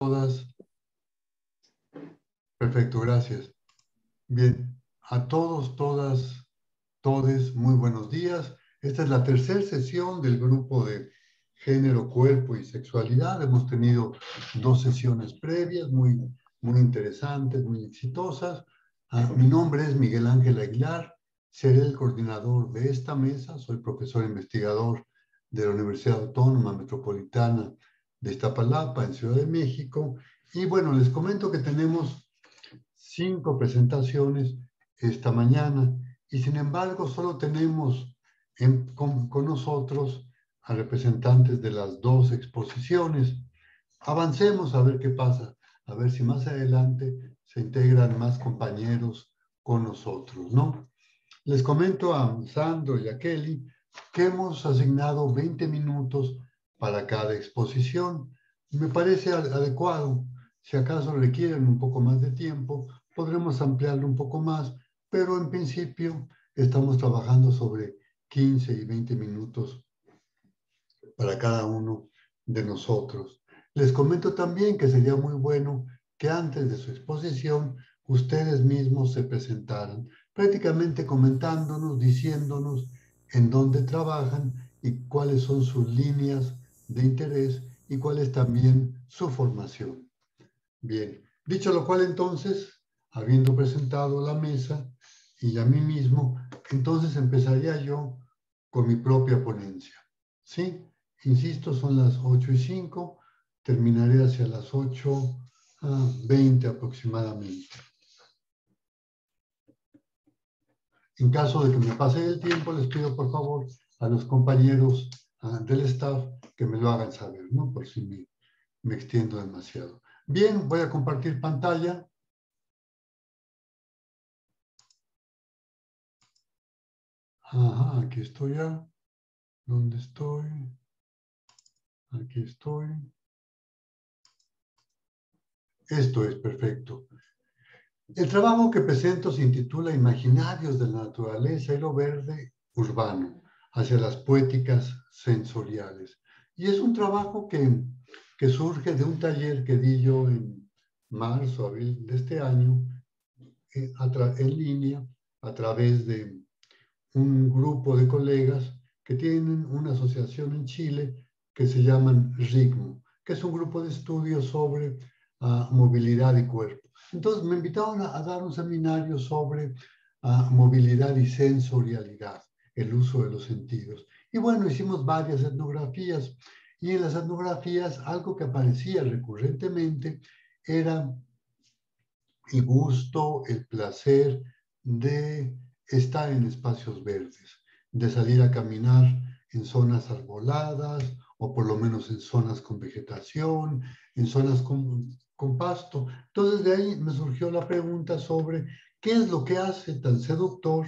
Todas. Perfecto, gracias. Bien, a todos, todas, todes, muy buenos días. Esta es la tercera sesión del grupo de género, cuerpo y sexualidad. Hemos tenido dos sesiones previas muy interesantes, muy exitosas. Mi nombre es Miguel Ángel Aguilar, seré el coordinador de esta mesa. Soy profesor investigador de la Universidad Autónoma Metropolitana de Iztapalapa, en Ciudad de México. Y bueno, les comento que tenemos 5 presentaciones esta mañana y sin embargo solo tenemos con nosotros a representantes de las 2 exposiciones. Avancemos a ver qué pasa, a ver si más adelante se integran más compañeros con nosotros, ¿no? Les comento a Sandro y a Kelly que hemos asignado 20 minutos para cada exposición. Me parece adecuado. Si acaso requieren un poco más de tiempo, podremos ampliarlo un poco más, pero en principio estamos trabajando sobre 15 y 20 minutos para cada uno de nosotros. Les comento también que sería muy bueno que antes de su exposición ustedes mismos se presentaran, prácticamente comentándonos, diciéndonos en dónde trabajan y cuáles son sus líneas de interés y cuál es también su formación. Bien, dicho lo cual entonces, habiendo presentado la mesa y a mí mismo, entonces empezaría yo con mi propia ponencia. ¿Sí? Insisto, son las 8:05, terminaré hacia las 8:20 aproximadamente. En caso de que me pase el tiempo, les pido por favor a los compañeros del staff que me lo hagan saber, ¿no? Por si me extiendo demasiado. Bien, voy a compartir pantalla. Ajá, aquí estoy ya. ¿Dónde estoy? Aquí estoy. Esto es perfecto. El trabajo que presento se intitula Imaginarios de la naturaleza y lo verde urbano, hacia las poéticas sensoriales. Y es un trabajo que surge de un taller que di yo en marzo, abril de este año, en línea, a través de un grupo de colegas que tienen una asociación en Chile que se llaman RIGMO, que es un grupo de estudios sobre movilidad y cuerpo. Entonces me invitaron a dar un seminario sobre movilidad y sensorialidad, el uso de los sentidos. Y bueno, hicimos varias etnografías y en las etnografías algo que aparecía recurrentemente era el gusto, el placer de estar en espacios verdes, de salir a caminar en zonas arboladas o por lo menos en zonas con vegetación, en zonas con pasto. Entonces de ahí me surgió la pregunta sobre qué es lo que hace tan seductor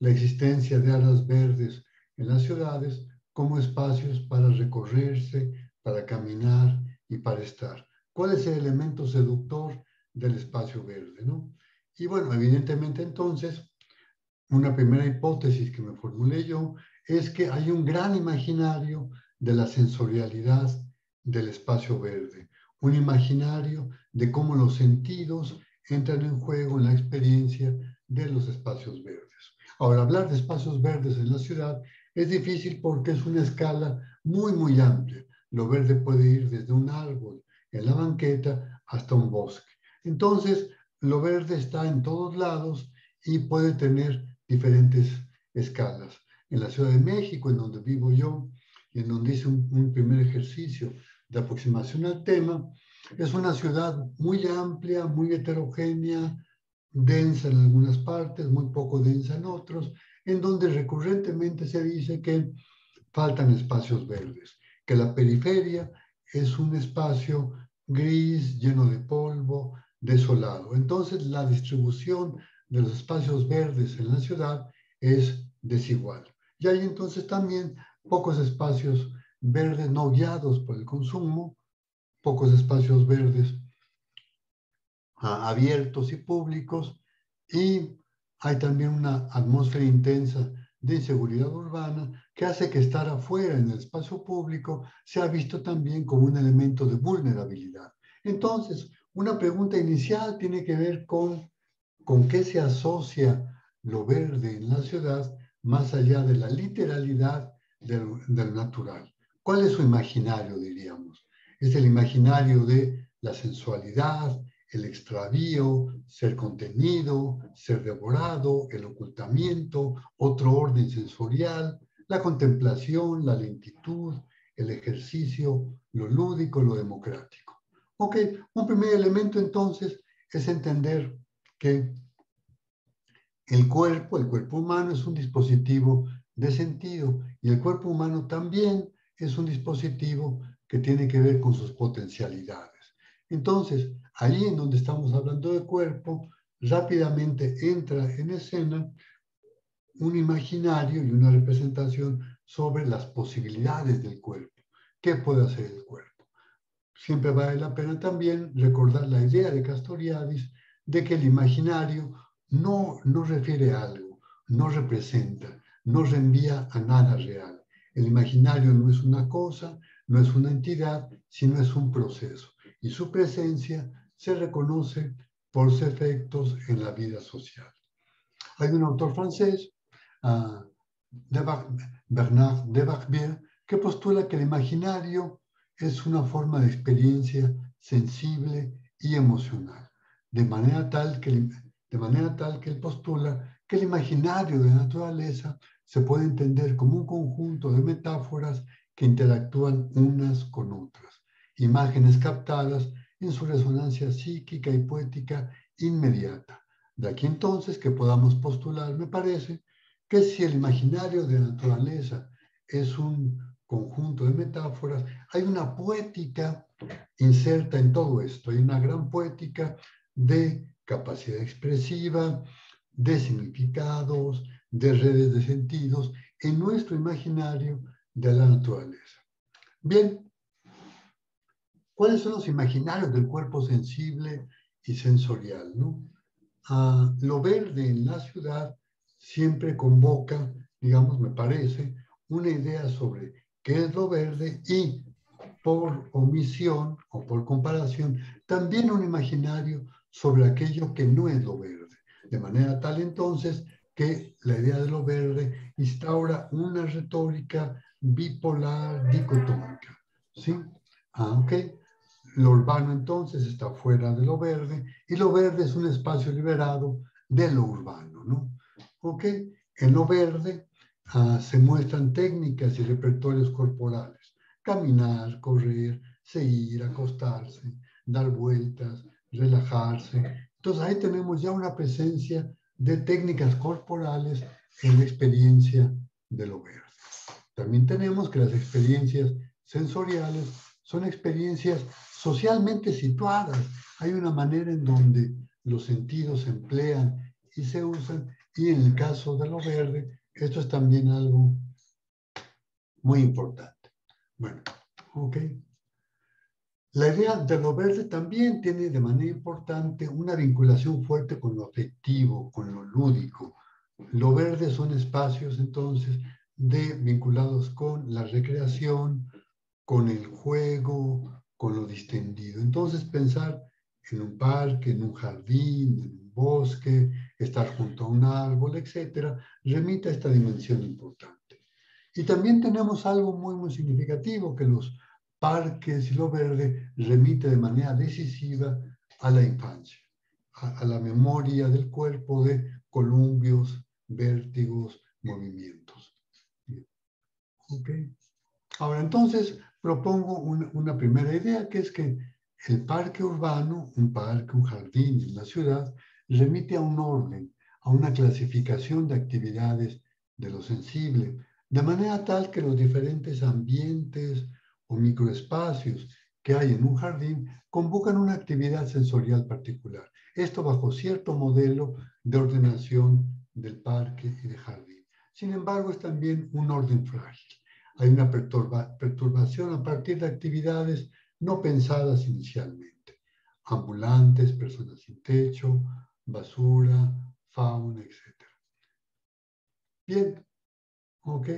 la existencia de áreas verdes en las ciudades como espacios para recorrerse, para caminar y para estar. ¿Cuál es el elemento seductor del espacio verde, ¿no? Y bueno, evidentemente entonces, una primera hipótesis que me formulé yo es que hay un gran imaginario de la sensorialidad del espacio verde, un imaginario de cómo los sentidos entran en juego en la experiencia de los espacios verdes. Ahora, hablar de espacios verdes en la ciudad es difícil porque es una escala muy amplia. Lo verde puede ir desde un árbol en la banqueta hasta un bosque. Entonces, lo verde está en todos lados y puede tener diferentes escalas. En la Ciudad de México, en donde vivo yo, en donde hice un primer ejercicio de aproximación al tema, es una ciudad muy amplia, muy heterogénea, densa en algunas partes, muy poco densa en otros, en donde recurrentemente se dice que faltan espacios verdes, que la periferia es un espacio gris, lleno de polvo, desolado. Entonces, la distribución de los espacios verdes en la ciudad es desigual. Y hay entonces también pocos espacios verdes no guiados por el consumo, pocos espacios verdes abiertos y públicos, y hay también una atmósfera intensa de inseguridad urbana que hace que estar afuera en el espacio público sea visto también como un elemento de vulnerabilidad. Entonces, una pregunta inicial tiene que ver con qué se asocia lo verde en la ciudad más allá de la literalidad del natural. ¿Cuál es su imaginario, diríamos? Es el imaginario de la sensualidad, el extravío, ser contenido, ser devorado, el ocultamiento, otro orden sensorial, la contemplación, la lentitud, el ejercicio, lo lúdico, lo democrático. Ok, un primer elemento entonces es entender que el cuerpo humano es un dispositivo de sentido y el cuerpo humano también es un dispositivo que tiene que ver con sus potencialidades. Entonces, ahí en donde estamos hablando de cuerpo, rápidamente entra en escena un imaginario y una representación sobre las posibilidades del cuerpo. ¿Qué puede hacer el cuerpo? Siempre vale la pena también recordar la idea de Castoriadis de que el imaginario no refiere a algo, no representa, no reenvía a nada real. El imaginario no es una cosa, no es una entidad, sino es un proceso. Y su presencia se reconoce por sus efectos en la vida social. Hay un autor francés, uh, Bernard Debarbier, que postula que el imaginario es una forma de experiencia sensible y emocional, de manera tal que él postula que el imaginario de la naturaleza se puede entender como un conjunto de metáforas que interactúan unas con otras, imágenes captadas en su resonancia psíquica y poética inmediata. De aquí entonces que podamos postular, me parece, que si el imaginario de la naturaleza es un conjunto de metáforas, hay una poética inserta en todo esto, hay una gran poética de capacidad expresiva, de significados, de redes de sentidos en nuestro imaginario de la naturaleza. Bien, ¿cuáles son los imaginarios del cuerpo sensible y sensorial, ¿no? Lo verde en la ciudad siempre convoca, digamos, me parece, una idea sobre qué es lo verde y por omisión o por comparación, también un imaginario sobre aquello que no es lo verde. De manera tal entonces que la idea de lo verde instaura una retórica bipolar dicotómica. ¿Sí? Ok. Lo urbano entonces está fuera de lo verde y lo verde es un espacio liberado de lo urbano, ¿no? ¿Ok? En lo verde se muestran técnicas y repertorios corporales. Caminar, correr, seguir, acostarse, dar vueltas, relajarse. Entonces ahí tenemos ya una presencia de técnicas corporales en la experiencia de lo verde. También tenemos que las experiencias sensoriales son experiencias socialmente situadas. Hay una manera en donde los sentidos se emplean y se usan, y en el caso de lo verde, esto es también algo muy importante. Bueno, ok. La idea de lo verde también tiene de manera importante una vinculación fuerte con lo afectivo, con lo lúdico. Lo verde son espacios entonces vinculados con la recreación, con el juego, con lo distendido. Entonces pensar en un parque, en un jardín, en un bosque, estar junto a un árbol, etcétera, remite a esta dimensión importante. Y también tenemos algo muy significativo, que los parques y lo verde remite de manera decisiva a la infancia, a la memoria del cuerpo de columpios, vértigos, movimientos. Okay. Ahora, entonces, propongo una primera idea, que es que el parque urbano, un parque, un jardín en la ciudad, remite a un orden, a una clasificación de actividades de lo sensible, de manera tal que los diferentes ambientes o microespacios que hay en un jardín convocan una actividad sensorial particular. Esto bajo cierto modelo de ordenación del parque y de jardín. Sin embargo, es también un orden frágil. Hay una perturbación a partir de actividades no pensadas inicialmente. Ambulantes, personas sin techo, basura, fauna, etc. Bien, ok.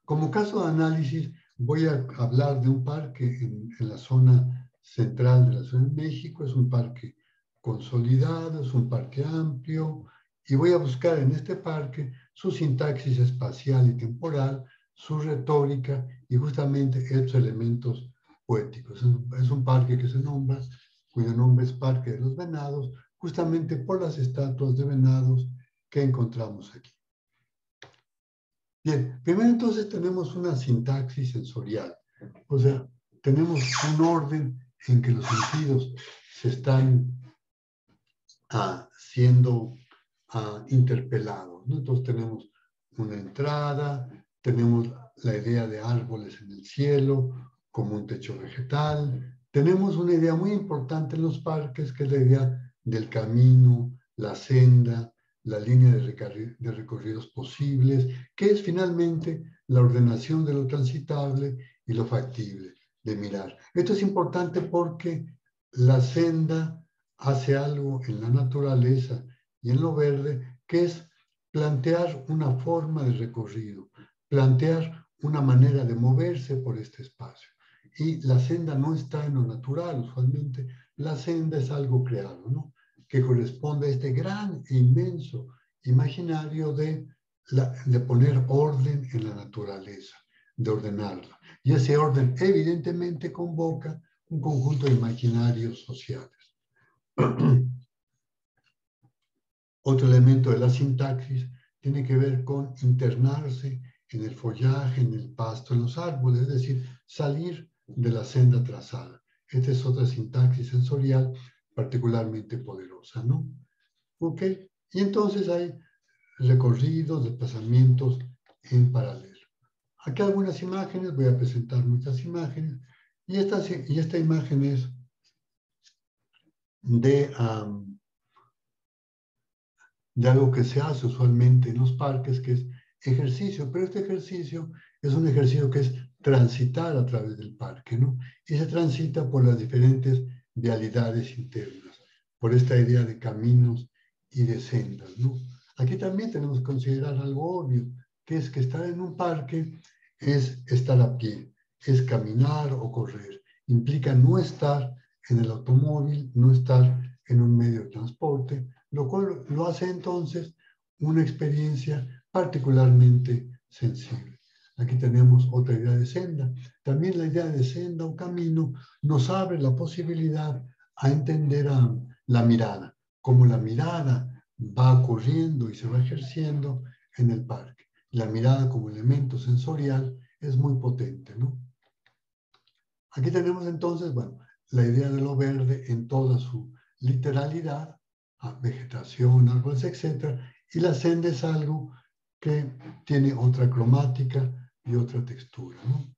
Como caso de análisis, voy a hablar de un parque en la zona central de la Ciudad de México. Es un parque consolidado, es un parque amplio, y voy a buscar en este parque su sintaxis espacial y temporal, su retórica y justamente estos elementos poéticos. Es un parque que se nombra, cuyo nombre es Parque de los Venados, justamente por las estatuas de venados que encontramos aquí. Bien, primero entonces tenemos una sintaxis sensorial, o sea, tenemos un orden en que los sentidos se están siendo interpelados, ¿no? Entonces tenemos una entrada, tenemos la idea de árboles en el cielo como un techo vegetal, tenemos una idea muy importante en los parques que es la idea del camino, la senda, la línea de recorridos posibles, que es finalmente la ordenación de lo transitable y lo factible de mirar. Esto es importante porque la senda hace algo en la naturaleza y en lo verde, que es plantear una forma de recorrido, plantear una manera de moverse por este espacio. Y la senda no está en lo natural, usualmente la senda es algo creado, ¿no? Que corresponde a este gran e inmenso imaginario de poner orden en la naturaleza, de ordenarla. Y ese orden evidentemente convoca un conjunto de imaginarios sociales. Otro elemento de la sintaxis tiene que ver con internarse en el follaje, en el pasto, en los árboles, es decir, salir de la senda trazada. Esta es otra sintaxis sensorial particularmente poderosa, ¿no? ¿Ok? Y entonces hay recorridos, desplazamientos en paralelo. Aquí algunas imágenes, voy a presentar muchas imágenes, y esta imagen es de algo que se hace usualmente en los parques, que es ejercicio, pero este ejercicio es un ejercicio que es transitar a través del parque, ¿no? Y se transita por las diferentes vialidades internas, por esta idea de caminos y de sendas, ¿no? Aquí también tenemos que considerar algo obvio, que es que estar en un parque es estar a pie, es caminar o correr. Implica no estar en el automóvil, no estar en un medio de transporte, lo cual lo hace entonces una experiencia particularmente sensible. Aquí tenemos otra idea de senda. También la idea de senda o camino nos abre la posibilidad a entender la mirada, cómo la mirada va ocurriendo y se va ejerciendo en el parque. La mirada como elemento sensorial es muy potente, ¿no? Aquí tenemos entonces, bueno, la idea de lo verde en toda su literalidad, vegetación, árboles, etc. Y la senda es algo que tiene otra cromática y otra textura, ¿no?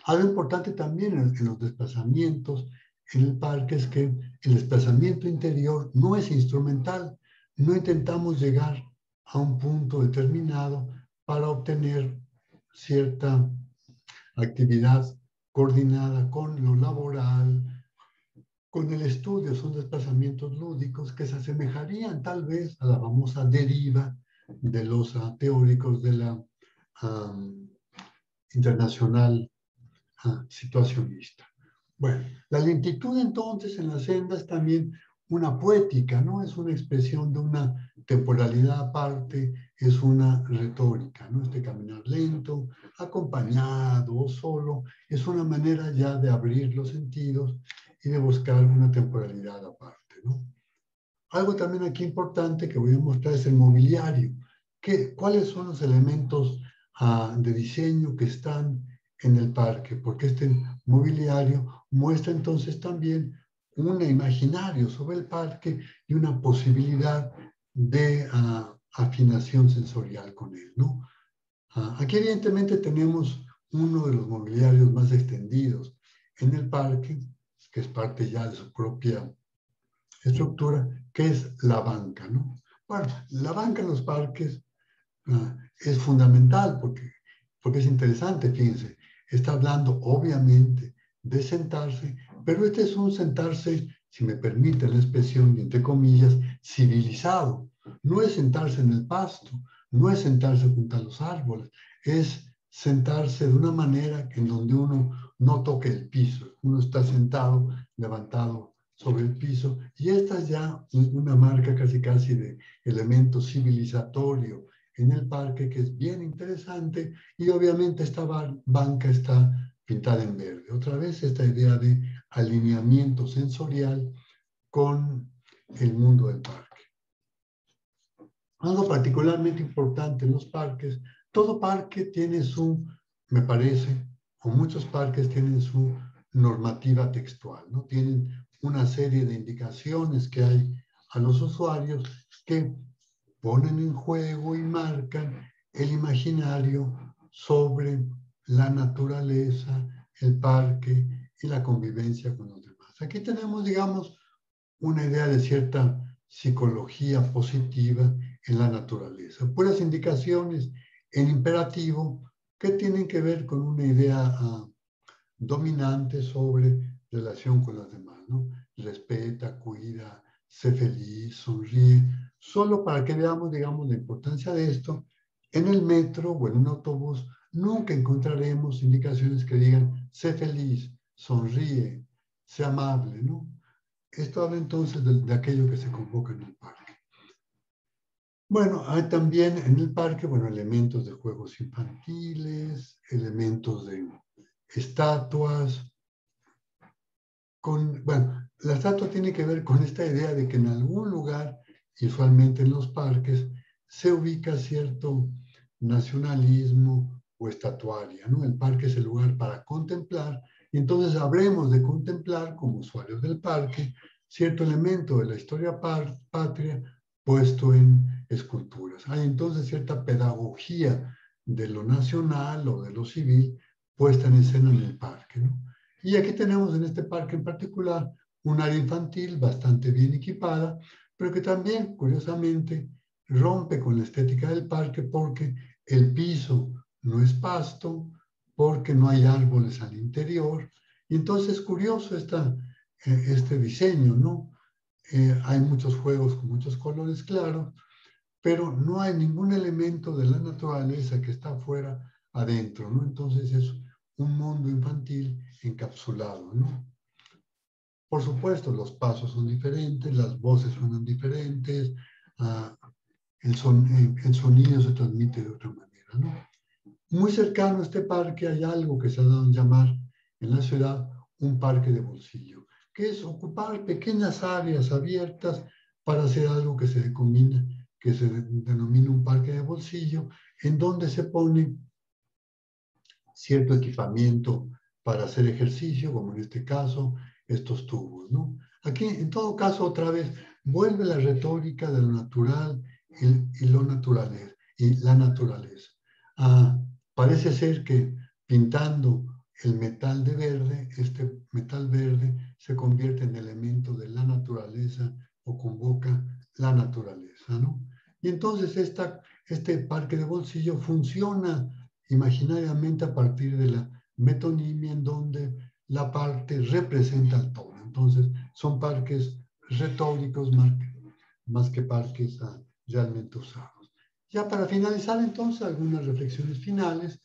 Algo importante también en los desplazamientos en el parque es que el desplazamiento interior no es instrumental. No intentamos llegar a un punto determinado para obtener cierta actividad coordinada con lo laboral, con el estudio. Son desplazamientos lúdicos que se asemejarían tal vez a la famosa deriva de los teóricos de la internacional situacionista. Bueno, la lentitud entonces en la senda es también una poética, ¿no? Es una expresión de una temporalidad aparte, es una retórica, ¿no? Este caminar lento, acompañado o solo, es una manera ya de abrir los sentidos y de buscar una temporalidad aparte, ¿no? Algo también aquí importante que voy a mostrar es el mobiliario. ¿Cuáles son los elementos de diseño que están en el parque? Porque este mobiliario muestra entonces también un imaginario sobre el parque y una posibilidad de afinación sensorial con él, ¿no? Aquí evidentemente tenemos uno de los mobiliarios más extendidos en el parque, que es parte ya de su propia estructura, que es la banca, ¿no? Bueno, la banca en los parques es fundamental porque es interesante, fíjense, está hablando obviamente de sentarse, pero este es un sentarse, si me permite la expresión, entre comillas, civilizado. No es sentarse en el pasto, no es sentarse junto a los árboles, es sentarse de una manera en donde uno no toque el piso. Uno está sentado, levantado sobre el piso, y esta es ya una marca casi de elemento civilizatorio en el parque, que es bien interesante, y obviamente esta banca está pintada en verde. Otra vez esta idea de alineamiento sensorial con el mundo del parque. Algo particularmente importante en los parques, todo parque tiene su, me parece, o muchos parques tienen su normativa textual, ¿no? Tienen una serie de indicaciones que hay a los usuarios que ponen en juego y marcan el imaginario sobre la naturaleza, el parque y la convivencia con los demás. Aquí tenemos, digamos, una idea de cierta psicología positiva en la naturaleza. Puras indicaciones en imperativo que tienen que ver con una idea dominante sobre relación con los demás, ¿no? Respeta, cuida, sé feliz, sonríe, solo para que veamos, digamos, la importancia de esto. En el metro o en un autobús nunca encontraremos indicaciones que digan sé feliz, sonríe, sé amable, ¿no? Esto habla entonces de aquello que se convoca en el parque. Bueno, hay también en el parque, bueno, elementos de juegos infantiles, elementos de estatuas. Bueno, la estatua tiene que ver con esta idea de que en algún lugar, usualmente en los parques, se ubica cierto nacionalismo o estatuaria, ¿no? El parque es el lugar para contemplar, y entonces habremos de contemplar, como usuarios del parque, cierto elemento de la historia patria puesto en esculturas. Hay entonces cierta pedagogía de lo nacional o de lo civil puesta en escena en el parque, ¿no? Y aquí tenemos en este parque en particular un área infantil bastante bien equipada, pero que también, curiosamente, rompe con la estética del parque porque el piso no es pasto, porque no hay árboles al interior. Y entonces es curioso este diseño, ¿no? Hay muchos juegos con muchos colores claros, pero no hay ningún elemento de la naturaleza que está afuera adentro, ¿no? Entonces es un mundo infantil encapsulado, ¿no? Por supuesto, los pasos son diferentes, las voces suenan diferentes, el sonido se transmite de otra manera, ¿no? Muy cercano a este parque hay algo que se ha dado a llamar en la ciudad un parque de bolsillo, que es ocupar pequeñas áreas abiertas para hacer algo que se denomina un parque de bolsillo, en donde se pone cierto equipamiento para hacer ejercicio, como en este caso, estos tubos, ¿no? Aquí, en todo caso, otra vez, vuelve la retórica de lo natural y la naturaleza. Parece ser que pintando el metal de verde, este metal verde se convierte en elemento de la naturaleza o convoca la naturaleza, ¿no? Y entonces este parque de bolsillo funciona imaginariamente a partir de la metonimia, en donde la parte representa al todo. Entonces, son parques retóricos más que parques realmente usados. Ya para finalizar, entonces, algunas reflexiones finales.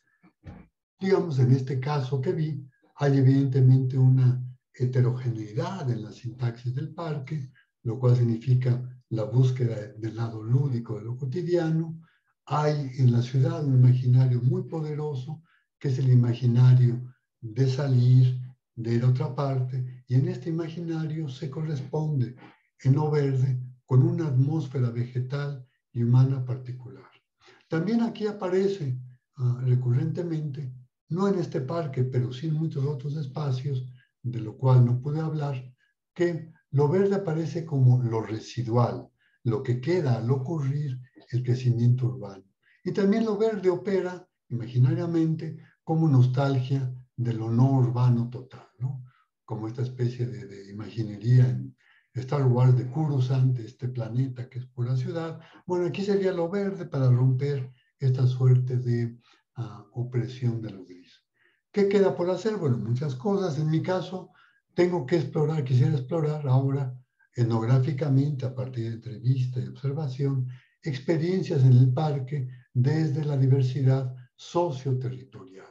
Digamos, en este caso que vi, hay evidentemente una heterogeneidad en la sintaxis del parque, lo cual significa la búsqueda del lado lúdico de lo cotidiano. Hay en la ciudad un imaginario muy poderoso, que es el imaginario de salir, de ir a otra parte, y en este imaginario se corresponde en lo verde con una atmósfera vegetal y humana particular. También aquí aparece recurrentemente, no en este parque, pero sí en muchos otros espacios, de lo cual no pude hablar, que lo verde aparece como lo residual, lo que queda al ocurrir el crecimiento urbano. Y también lo verde opera imaginariamente como nostalgia de lo no urbano total, ¿no? Como esta especie de imaginería en Star Wars de Coruscant, de este planeta que es pura ciudad. Bueno, aquí sería lo verde para romper esta suerte de opresión de lo gris. ¿Qué queda por hacer? Bueno, muchas cosas. En mi caso, quisiera explorar ahora etnográficamente, a partir de entrevista y observación, experiencias en el parque desde la diversidad socioterritorial,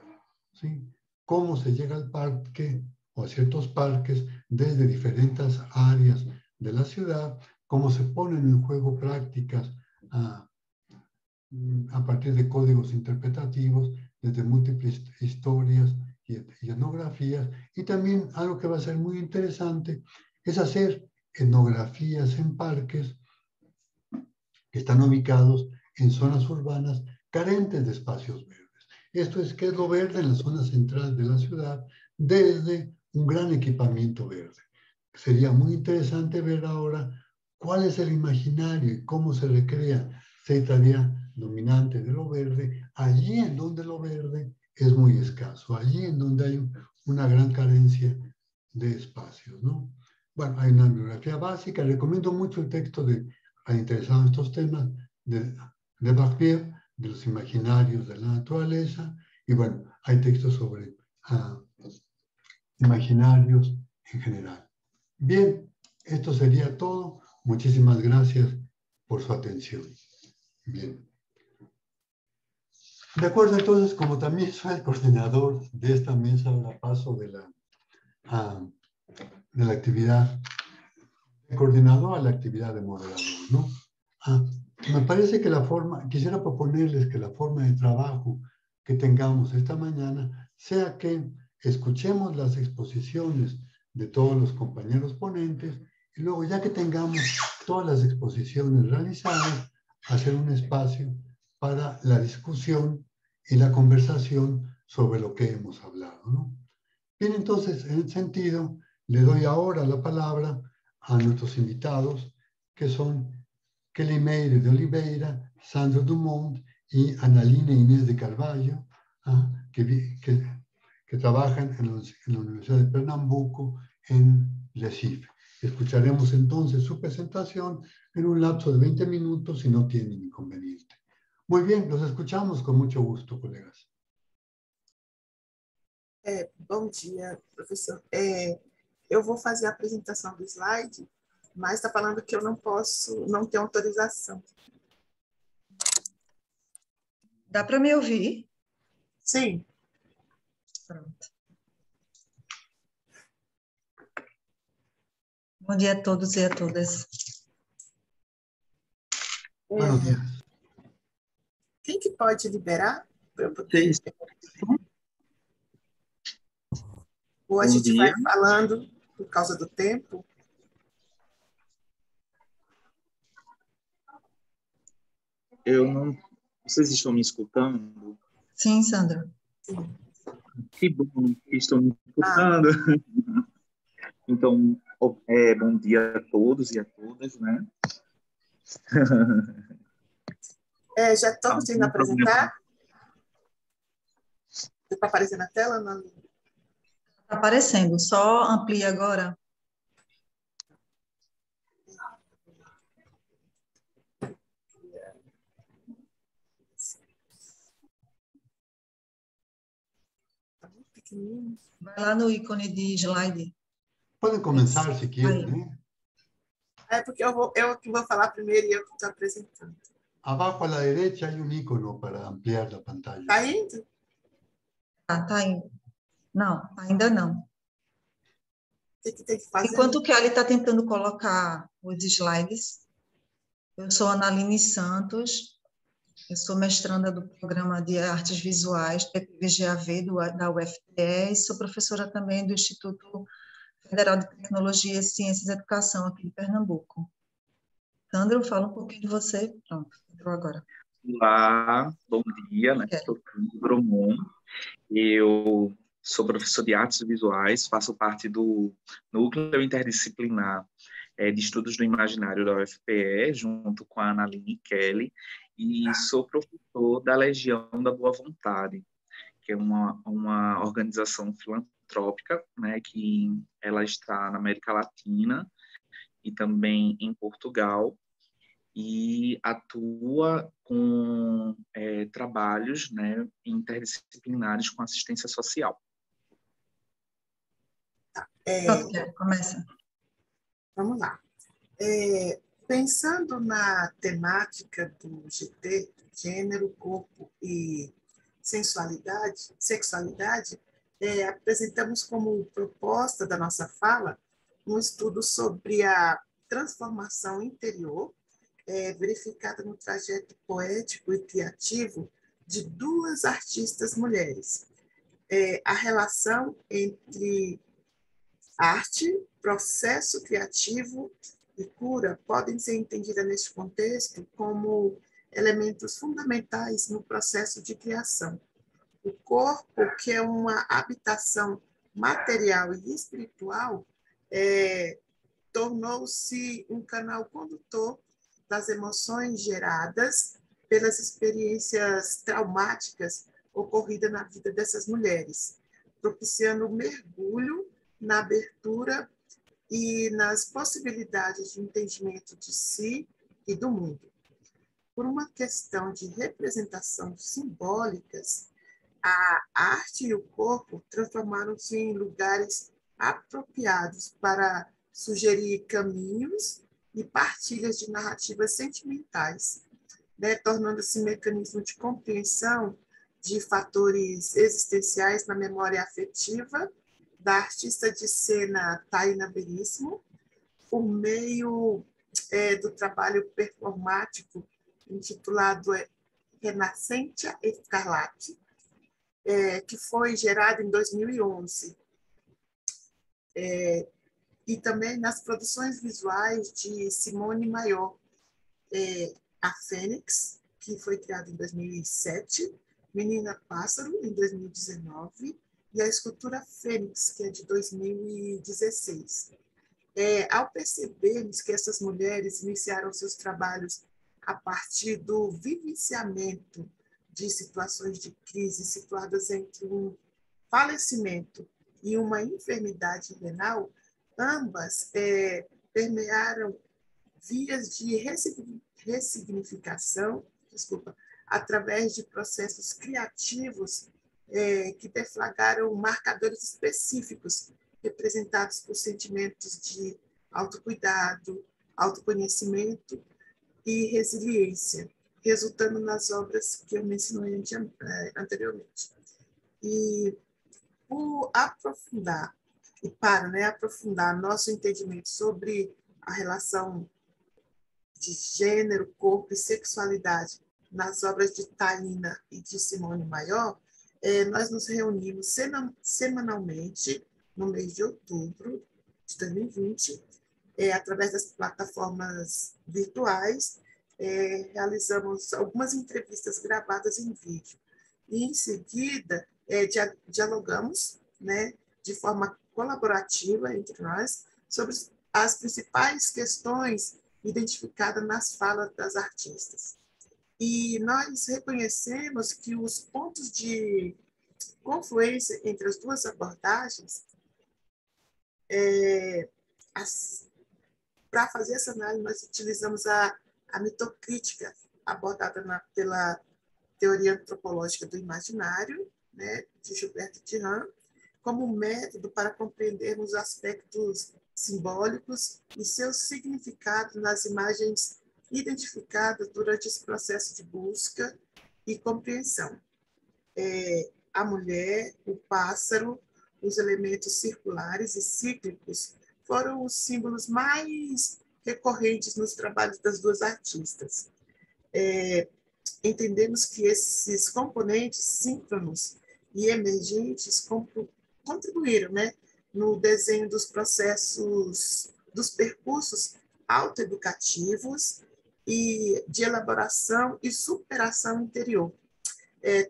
¿sí? cómo se llega al parque o a ciertos parques desde diferentes áreas de la ciudad, cómo se ponen en juego prácticas a partir de códigos interpretativos, desde múltiples historias y etnografías. Y también algo que va a ser muy interesante es hacer etnografías en parques que están ubicados en zonas urbanas carentes de espacios verdes. Esto es, ¿qué es lo verde en la zona central de la ciudad desde un gran equipamiento verde? Sería muy interesante ver ahora cuál es el imaginario y cómo se recrea esta idea dominante de lo verde, allí en donde lo verde es muy escaso, allí en donde hay una gran carencia de espacios, ¿no? Bueno, hay una bibliografía básica, recomiendo mucho el texto de, al interesado en estos temas, de Barbier, de los imaginarios de la naturaleza, y bueno, hay textos sobre imaginarios en general. Bien, esto sería todo. Muchísimas gracias por su atención. Bien. De acuerdo, entonces, como también soy el coordinador de esta mesa, ahora paso de la actividad de coordinador a la actividad de moderador, ¿no? Me parece que la forma, quisiera proponerles que la forma de trabajo que tengamos esta mañana sea que escuchemos las exposiciones de todos los compañeros ponentes y luego, ya que tengamos todas las exposiciones realizadas, hacer un espacio para la discusión y la conversación sobre lo que hemos hablado, ¿no? Bien, entonces, en ese sentido, le doy ahora la palabra a nuestros invitados, que son Kelly Meire de Oliveira, Sandro Dumont y Analina Inés de Carvalho, que trabajan en la Universidad de Pernambuco en Recife. Escucharemos entonces su presentación en un lapso de 20 minutos, si no tienen inconveniente. Muy bien, los escuchamos con mucho gusto, colegas. Bom dia, professor. Eu vou fazer a apresentação do slide, mas está falando que eu não posso, não tenho autorização. Dá para me ouvir? Sim. Pronto. Bom dia a todos e a todas. Buenos días. Quem que pode liberar? Para eu poder... Ou a gente vai falando por causa do tempo? Eu não... Vocês estão me escutando? Sim, Sandra. Sim. Que bom que estão me escutando. Então, bom dia a todos e a todas, né? Já estou conseguindo apresentar? Está aparecendo na tela? Não? Está aparecendo, só amplia agora. Vai lá no ícone de slide. Podem começar, se quiserem, né? É porque eu que vou falar primeiro e eu que estou apresentando. Abaixo à direita há ícono para ampliar a pantalla. Está indo? Tá indo. Não, ainda não. O que tem que fazer? Enquanto o Kelly está tentando colocar os slides, eu sou Analine Santos, eu sou mestranda do Programa de Artes Visuais, PPVGAV, da UFPE, e sou professora também do Instituto Federal de Tecnologia, Ciências e Educação, aqui de Pernambuco. Sandro, fala um pouquinho de você. Pronto, entrou agora. Olá, bom dia, né? Sou Sandro Drummond. Eu sou professor de artes visuais, faço parte do Núcleo Interdisciplinar de Estudos do Imaginário da UFPE, junto com a Analine e Kelly, e sou professor da Legião da Boa Vontade, que é uma organização filantrópica, né, que ela está na América Latina e também em Portugal, e atua com trabalhos, né, interdisciplinares com assistência social. Começa. Vamos lá. Pensando na temática do GT, gênero, corpo e sexualidade, apresentamos como proposta da nossa fala um estudo sobre a transformação interior verificada no trajeto poético e criativo de duas artistas mulheres. A relação entre arte, processo criativo e cura podem ser entendidas neste contexto como elementos fundamentais no processo de criação. O corpo, que é uma habitação material e espiritual, tornou-se um canal condutor das emoções geradas pelas experiências traumáticas ocorridas na vida dessas mulheres, propiciando um mergulho na abertura e nas possibilidades de entendimento de si e do mundo. Por uma questão de representação simbólicas, a arte e o corpo transformaram-se em lugares apropriados para sugerir caminhos e partilhas de narrativas sentimentais, tornando-se mecanismo de compreensão de fatores existenciais na memória afetiva da artista de cena Taina Veríssimo, por meio do trabalho performático intitulado Renascentia Escarlate, que foi gerado em 2011. E também nas produções visuais de Simone Maior, a Fênix, que foi criada em 2007, Menina Pássaro, em 2019, e a escultura Fênix, que é de 2016. Ao percebermos que essas mulheres iniciaram seus trabalhos a partir do vivenciamento de situações de crise situadas entre um falecimento e uma enfermidade renal, ambas permearam vias de ressignificação, através de processos criativos que deflagraram marcadores específicos representados por sentimentos de autocuidado, autoconhecimento e resiliência, resultando nas obras que eu mencionei anteriormente. E por aprofundar, aprofundar nosso entendimento sobre a relação de gênero, corpo e sexualidade nas obras de Taina e de Simone Maior, nós nos reunimos semanalmente no mês de outubro de 2020, através das plataformas virtuais, realizamos algumas entrevistas gravadas em vídeo. E, em seguida, dialogamos, de forma colaborativa entre nós sobre as principais questões identificadas nas falas das artistas. E nós reconhecemos que os pontos de confluência entre as duas abordagens, para fazer essa análise, nós utilizamos a mitocrítica abordada pela teoria antropológica do imaginário, de Gilberto Tiran, como método para compreendermos os aspectos simbólicos e seus significados nas imagens identificadas durante esse processo de busca e compreensão. A mulher, o pássaro, os elementos circulares e cíclicos foram os símbolos mais recorrentes nos trabalhos das duas artistas. Entendemos que esses componentes síncronos e emergentes contribuíram, no desenho dos processos, dos percursos autoeducativos e de elaboração e superação interior,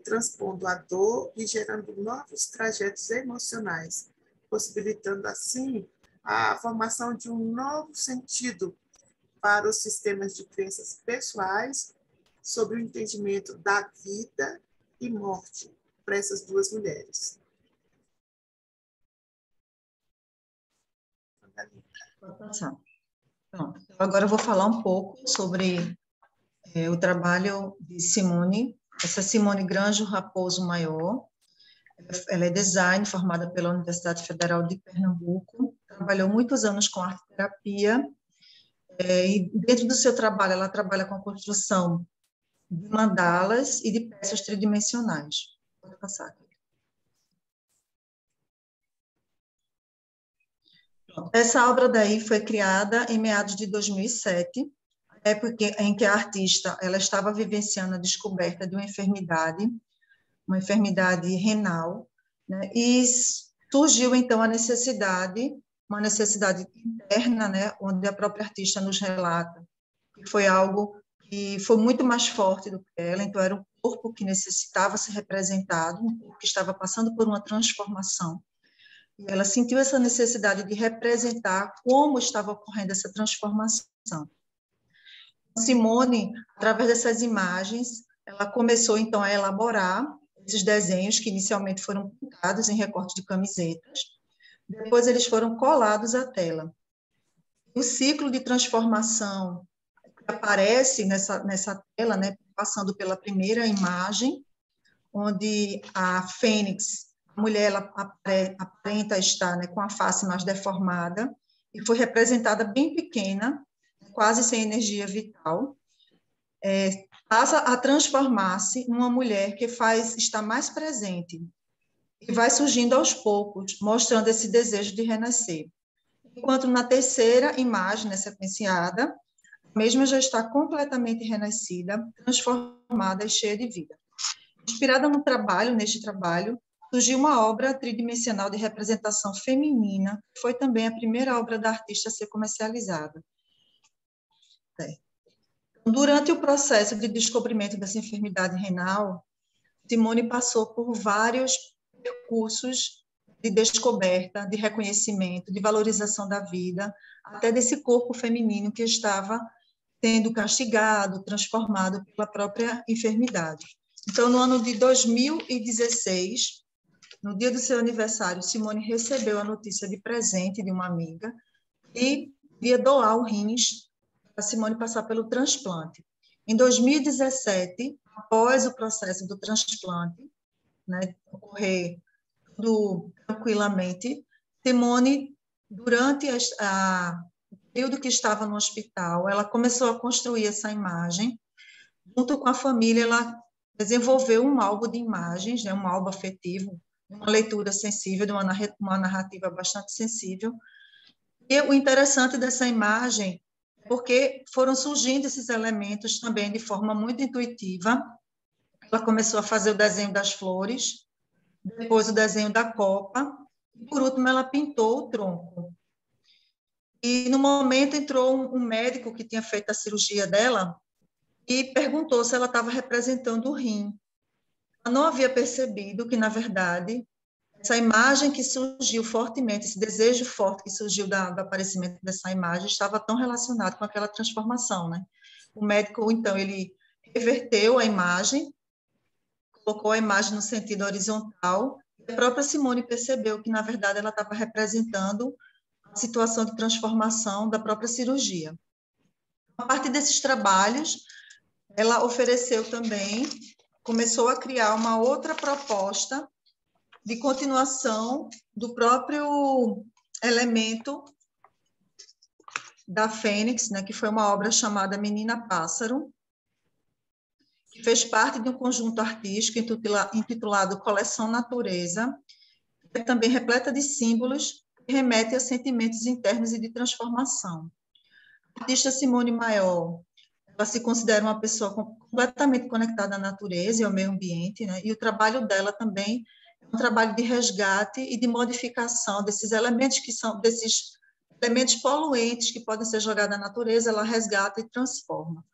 transpondo a dor e gerando novos trajetos emocionais, possibilitando, assim, a formação de um novo sentido para os sistemas de crenças pessoais sobre o entendimento da vida e morte para essas duas mulheres. Pode passar. Pronto. Agora eu vou falar um pouco sobre o trabalho de Simone. Essa Simone Granjo Raposo Maior. Ela é design, formada pela Universidade Federal de Pernambuco. Trabalhou muitos anos com arte-terapia. E dentro do seu trabalho, ela trabalha com a construção de mandalas e de peças tridimensionais. Pode passar. Essa obra daí foi criada em meados de 2007, época em que a artista ela estava vivenciando a descoberta de uma enfermidade renal, né? E surgiu, então, uma necessidade interna, né? Onde a própria artista nos relata que foi algo que foi muito mais forte do que ela, então era um corpo que necessitava ser representado, um corpo que estava passando por uma transformação. E ela sentiu essa necessidade de representar como estava ocorrendo essa transformação. Simone, através dessas imagens, ela começou, então, a elaborar esses desenhos que inicialmente foram pintados em recortes de camisetas, depois eles foram colados à tela. O ciclo de transformação que aparece nessa tela, né, passando pela primeira imagem, onde a Fênix, a mulher, ela aparenta estar, né, com a face mais deformada, e foi representada bem pequena, quase sem energia vital, passa a transformar-se numa mulher que está mais presente, e vai surgindo aos poucos, mostrando esse desejo de renascer. Enquanto na terceira imagem, né, sequenciada, a mesma já está completamente renascida, transformada e cheia de vida. Inspirada neste trabalho, surgiu uma obra tridimensional de representação feminina, que foi também a primeira obra da artista a ser comercializada. Durante o processo de descobrimento dessa enfermidade renal, Simone passou por vários percursos de descoberta, de reconhecimento, de valorização da vida, até desse corpo feminino que estava sendo castigado, transformado pela própria enfermidade. Então, no ano de 2016, no dia do seu aniversário, Simone recebeu a notícia de presente de uma amiga e ia doar o rins para Simone passar pelo transplante. Em 2017, após o processo do transplante, né, ocorrer tudo tranquilamente, Simone, durante o período que estava no hospital, ela começou a construir essa imagem. Junto com a família, ela desenvolveu um álbum de imagens, né, um álbum afetivo, uma leitura sensível, de uma narrativa bastante sensível. E o interessante dessa imagem é porque foram surgindo esses elementos também de forma muito intuitiva. Ela começou a fazer o desenho das flores, depois o desenho da copa, e por último ela pintou o tronco. E no momento entrou um médico que tinha feito a cirurgia dela e perguntou se ela estava representando o rim. Ela não havia percebido que, na verdade, essa imagem que surgiu fortemente, esse desejo forte que surgiu do aparecimento dessa imagem, estava tão relacionado com aquela transformação, né? O médico, então, ele reverteu a imagem, colocou a imagem no sentido horizontal, e a própria Simone percebeu que, na verdade, ela estava representando a situação de transformação da própria cirurgia. A partir desses trabalhos, ela ofereceu também, começou a criar uma outra proposta de continuação do próprio elemento da Fênix, né, que foi uma obra chamada Menina Pássaro, que fez parte de um conjunto artístico intitulado Coleção Natureza, que é também repleta de símbolos que remetem a sentimentos internos e de transformação. A artista Simone Maior, ela se considera uma pessoa completamente conectada à natureza e ao meio ambiente, né? E o trabalho dela também é um trabalho de resgate e de modificação desses elementos desses elementos poluentes que podem ser jogados na natureza, ela resgata e transforma.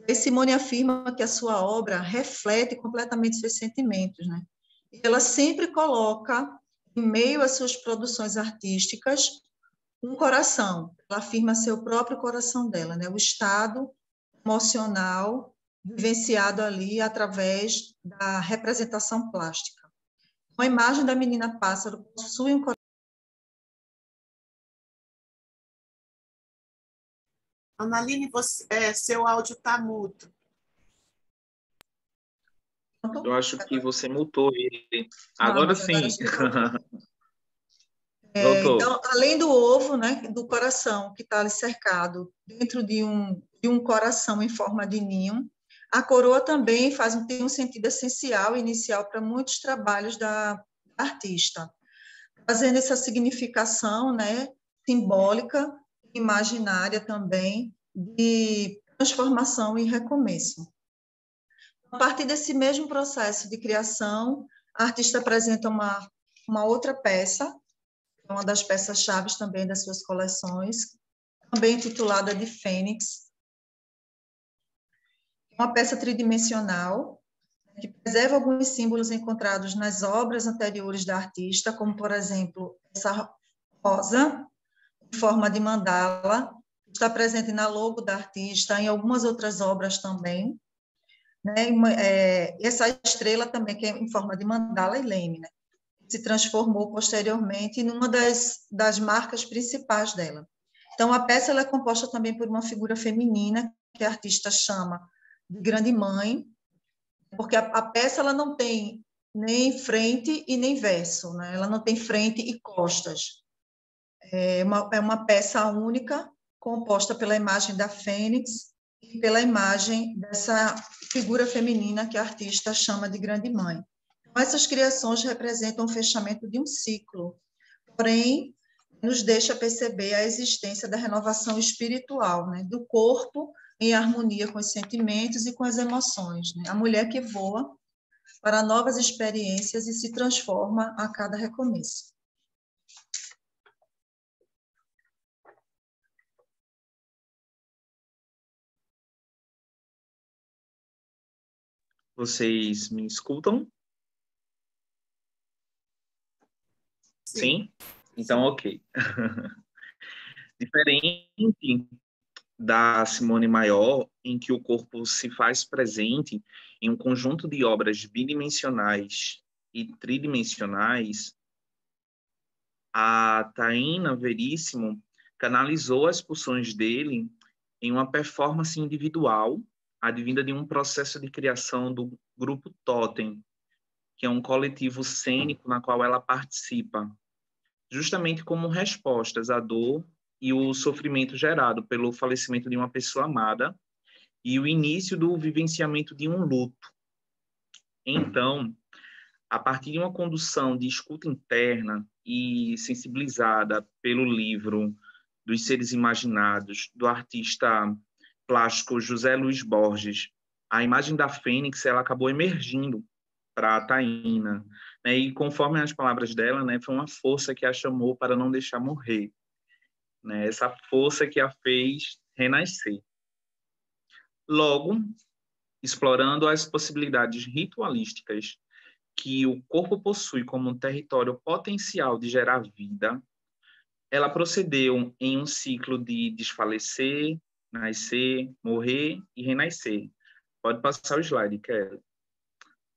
E Simone afirma que a sua obra reflete completamente seus sentimentos, né? E ela sempre coloca, em meio às suas produções artísticas, um coração. Ela afirma ser o próprio coração dela, né? O estado emocional vivenciado ali através da representação plástica. A imagem da menina pássaro possui um coração. Analine, seu áudio está mudo. Eu acho que você mutou ele. Agora sim. Então, além do ovo, né, do coração, que está ali cercado dentro de um coração em forma de ninho, a coroa também tem um sentido essencial, inicial, para muitos trabalhos da artista, trazendo essa significação, né, simbólica, imaginária também, de transformação e recomeço. A partir desse mesmo processo de criação, a artista apresenta uma outra peça, uma das peças-chave também das suas coleções, também intitulada de Fênix. Uma peça tridimensional, que preserva alguns símbolos encontrados nas obras anteriores da artista, como, por exemplo, essa rosa, em forma de mandala, que está presente na logo da artista, em algumas outras obras também. Né? Essa estrela também, que é em forma de mandala e leme, né? Se transformou posteriormente numa das marcas principais dela. Então, a peça ela é composta também por uma figura feminina, que a artista chama de Grande Mãe, porque a peça ela não tem nem frente e nem verso, né? Ela não tem frente e costas. É uma peça única, composta pela imagem da Fênix e pela imagem dessa figura feminina que a artista chama de Grande Mãe. Então, essas criações representam o fechamento de um ciclo, porém, nos deixa perceber a existência da renovação espiritual, né? Do corpo em harmonia com os sentimentos e com as emoções. Né? A mulher que voa para novas experiências e se transforma a cada recomeço. Vocês me escutam? Sim? Então, ok. Diferente da Simone Maior, em que o corpo se faz presente em um conjunto de obras bidimensionais e tridimensionais, a Taina Veríssimo canalizou as pulsões dele em uma performance individual, advinda de um processo de criação do grupo Totem, que é um coletivo cênico na qual ela participa, justamente como respostas à dor e o sofrimento gerado pelo falecimento de uma pessoa amada e o início do vivenciamento de um luto. Então, a partir de uma condução de escuta interna e sensibilizada pelo livro dos Seres Imaginados, do artista plástico José Luiz Borges, a imagem da Fênix ela acabou emergindo para a Taina, né? E conforme as palavras dela, né, foi uma força que a chamou para não deixar morrer, né? Essa força que a fez renascer. Logo, explorando as possibilidades ritualísticas que o corpo possui como um território potencial de gerar vida, ela procedeu em um ciclo de desfalecer, nascer, morrer e renascer. Pode passar o slide, Kelly.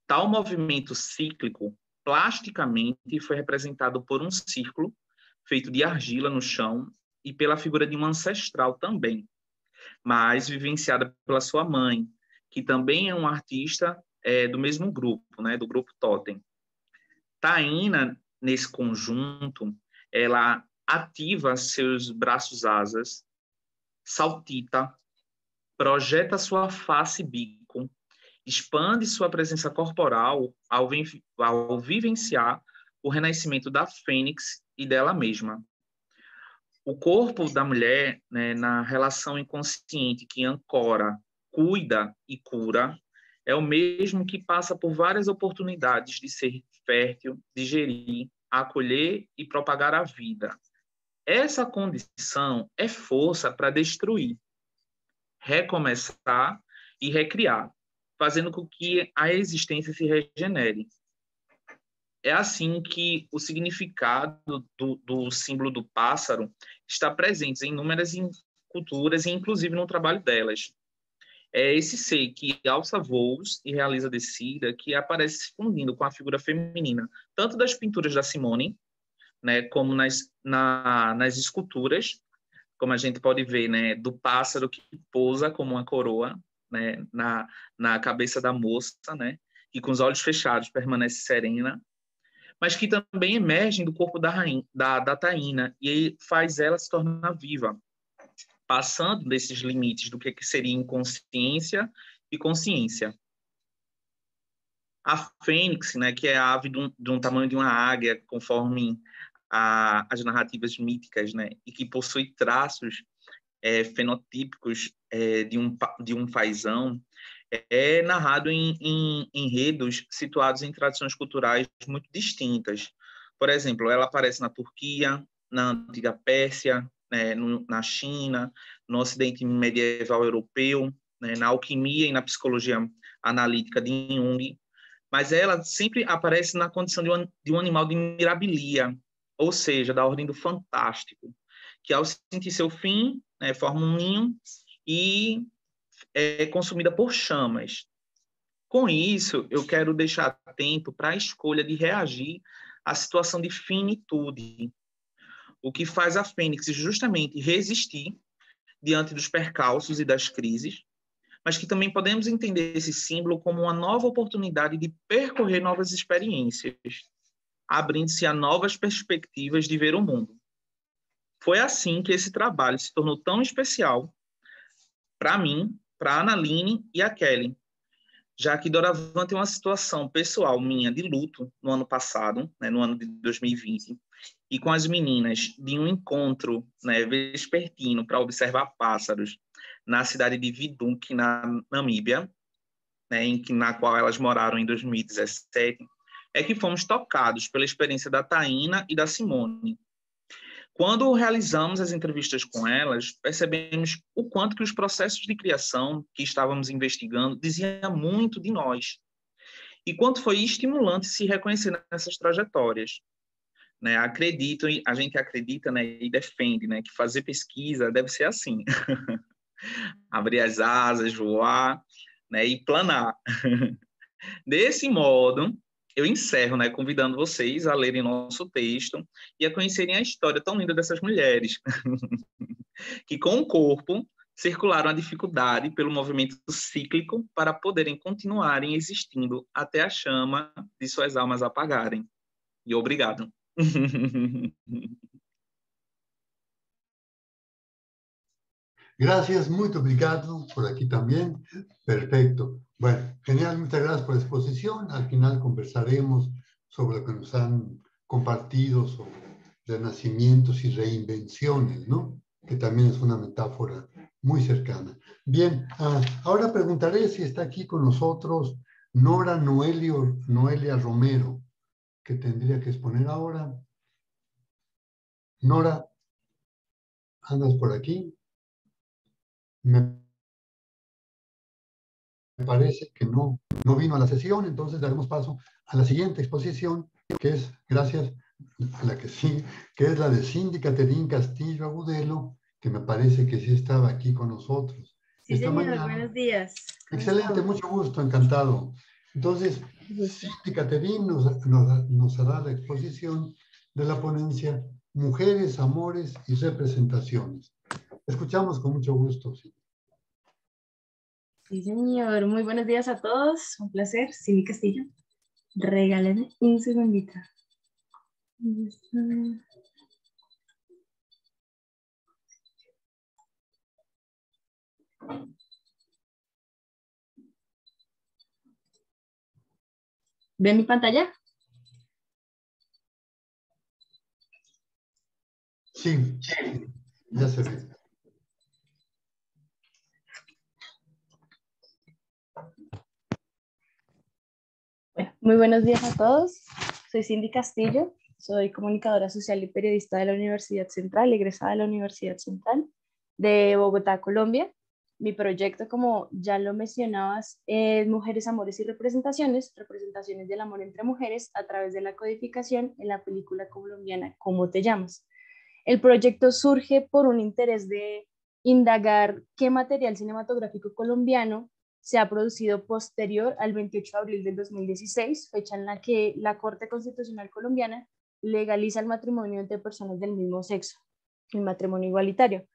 Tal movimento cíclico, plasticamente, foi representado por um círculo feito de argila no chão e pela figura de uma ancestral também, mas vivenciada pela sua mãe, que também é uma artista do mesmo grupo, né, do grupo Totem. Taina, nesse conjunto, ela ativa seus braços asas, saltita, projeta sua face e bico, expande sua presença corporal ao vivenciar o renascimento da Fênix e dela mesma. O corpo da mulher, né, na relação inconsciente que ancora, cuida e cura, é o mesmo que passa por várias oportunidades de ser fértil, digerir, acolher e propagar a vida. Essa condição é força para destruir, recomeçar e recriar, fazendo com que a existência se regenere. É assim que o significado do símbolo do pássaro está presente em inúmeras culturas e inclusive no trabalho delas. É esse ser que alça voos e realiza descida que aparece se fundindo com a figura feminina, tanto das pinturas da Simone, né, como nas esculturas, como a gente pode ver, né, do pássaro que pousa como uma coroa, né, na cabeça da moça, né, e com os olhos fechados permanece serena, mas que também emergem do corpo da Taina e faz ela se tornar viva, passando desses limites do que seria inconsciência e consciência. A fênix, né, que é a ave de um tamanho de uma águia, conforme as narrativas míticas, né, e que possui traços fenotípicos de um paisão, é narrado em enredos situados em tradições culturais muito distintas. Por exemplo, ela aparece na Turquia, na antiga Pérsia, né, na China, no Ocidente medieval europeu, né, na alquimia e na psicologia analítica de Jung, mas ela sempre aparece na condição de um animal de mirabilia, ou seja, da ordem do fantástico, que ao sentir seu fim, né, forma um ninho e é consumida por chamas. Com isso, eu quero deixar atento para a escolha de reagir à situação de finitude, o que faz a Fênix justamente resistir diante dos percalços e das crises, mas que também podemos entender esse símbolo como uma nova oportunidade de percorrer novas experiências, abrindo-se a novas perspectivas de ver o mundo. Foi assim que esse trabalho se tornou tão especial para mim, para a Analine e a Kelly, já que Doravante tem uma situação pessoal minha de luto no ano passado, né, no ano de 2020, e com as meninas de um encontro, né, vespertino para observar pássaros na cidade de Windhoek, na Namíbia, né, na qual elas moraram em 2017, é que fomos tocados pela experiência da Taína e da Simone. Quando realizamos as entrevistas com elas, percebemos o quanto que os processos de criação que estávamos investigando diziam muito de nós, e quanto foi estimulante se reconhecer nessas trajetórias. Né, a gente acredita, né, e defende, né, que fazer pesquisa deve ser assim, abrir as asas, voar, né, e planar. Desse modo, eu encerro, né, convidando vocês a lerem nosso texto e a conhecerem a história tão linda dessas mulheres, que com o corpo circularam a dificuldade pelo movimento cíclico para poderem continuarem existindo até a chama de suas almas apagarem. E obrigado. Gracias, muy obrigado por aquí también. Perfecto. Bueno, genial, muchas gracias por la exposición. Al final conversaremos sobre lo que nos han compartido sobre renacimientos y reinvenciones, ¿no? Que también es una metáfora muy cercana. Bien, ahora preguntaré si está aquí con nosotros Nora Noelia Romero, que tendría que exponer ahora. Nora, ¿andas por aquí? Me parece que no vino a la sesión, entonces daremos paso a la siguiente exposición, que es, gracias a la que sí, que es la de Cindy Caterín Castillo Agudelo, que me parece que sí estaba aquí con nosotros. Sí, señor, buenos días. Excelente, mucho gusto, encantado. Entonces, Cindy Caterín nos hará la exposición de la ponencia Mujeres, Amores y Representaciones. Escuchamos con mucho gusto, sí. Sí, señor. Muy buenos días a todos. Un placer. Cindy Castillo. Regálenme un segundito. ¿Ven mi pantalla? Sí, ya se ve. Bueno, muy buenos días a todos. Soy Cindy Castillo. Soy comunicadora social y periodista de la Universidad Central, egresada de la Universidad Central de Bogotá, Colombia. Mi proyecto, como ya lo mencionabas, es Mujeres, Amores y Representaciones del amor entre mujeres a través de la codificación en la película colombiana ¿Cómo te llamas? El proyecto surge por un interés de indagar qué material cinematográfico colombiano se ha producido posterior al 28 de abril del 2016, fecha en la que la Corte Constitucional colombiana legaliza el matrimonio entre personas del mismo sexo, el matrimonio igualitario.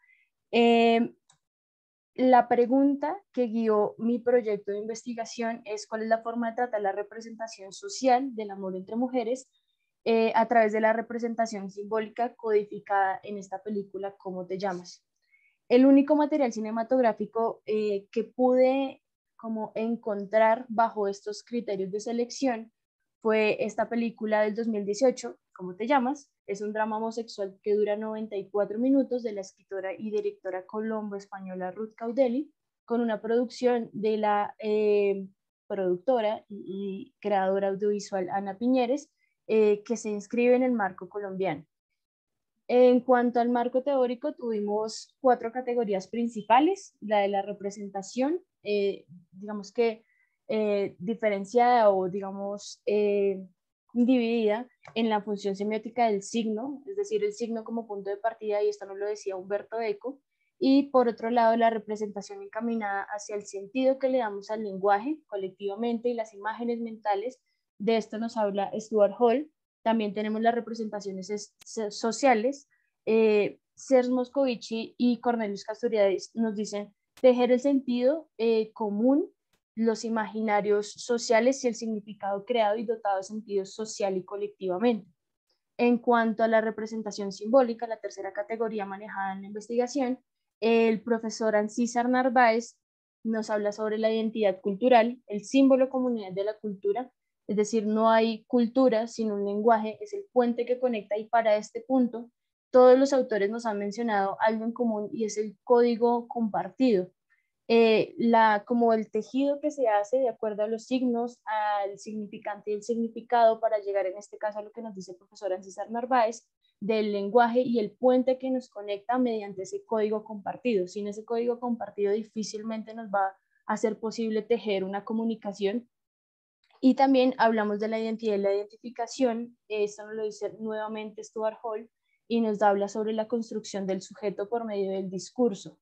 La pregunta que guió mi proyecto de investigación es cuál es la forma de tratar la representación social del amor entre mujeres a través de la representación simbólica codificada en esta película ¿Cómo te llamas? El único material cinematográfico que pude como encontrar bajo estos criterios de selección fue esta película del 2018, ¿Cómo te llamas? Es un drama homosexual que dura 94 minutos de la escritora y directora colombo-española Ruth Caudelli, con una producción de la productora y creadora audiovisual Ana Piñeres, que se inscribe en el marco colombiano. En cuanto al marco teórico, tuvimos 4 categorías principales: la de la representación, digamos que diferenciada o digamos dividida en la función semiótica del signo, es decir, el signo como punto de partida, y esto nos lo decía Humberto Eco, y por otro lado la representación encaminada hacia el sentido que le damos al lenguaje colectivamente y las imágenes mentales. De esto nos habla Stuart Hall. También tenemos las representaciones sociales. Serge Moscovici y Cornelius Castoriadis nos dicen tejer el sentido común, los imaginarios sociales y el significado creado y dotado de sentido social y colectivamente. En cuanto a la representación simbólica, la tercera categoría manejada en la investigación, el profesor Ancísar Narváez nos habla sobre la identidad cultural, el símbolo comunidad de la cultura, es decir, no hay cultura sin un lenguaje, es el puente que conecta, y para este punto todos los autores nos han mencionado algo en común y es el código compartido. Como el tejido que se hace de acuerdo a los signos, al significante y el significado para llegar en este caso a lo que nos dice el profesor Ancísar Narváez, del lenguaje y el puente que nos conecta mediante ese código compartido. Sin ese código compartido difícilmente nos va a ser posible tejer una comunicación. Y también hablamos de la identidad y la identificación, esto nos lo dice nuevamente Stuart Hall, y nos habla sobre la construcción del sujeto por medio del discurso.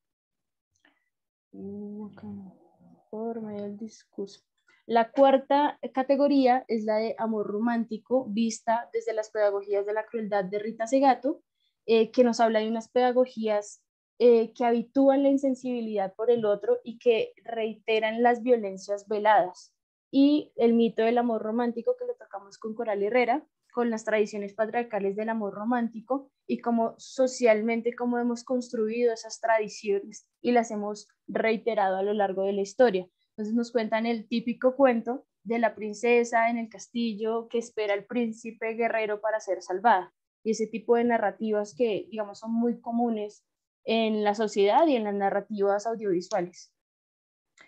Por medio del discurso. La cuarta categoría es la de amor romántico, vista desde las pedagogías de la crueldad de Rita Segato, que nos habla de unas pedagogías que habitúan la insensibilidad por el otro y que reiteran las violencias veladas. Y el mito del amor romántico, que lo tocamos con Coral Herrera, con las tradiciones patriarcales del amor romántico y cómo socialmente cómo hemos construido esas tradiciones y las hemos reiterado a lo largo de la historia. Entonces nos cuentan el típico cuento de la princesa en el castillo que espera al príncipe guerrero para ser salvada, y ese tipo de narrativas que, digamos, son muy comunes en la sociedad y en las narrativas audiovisuales.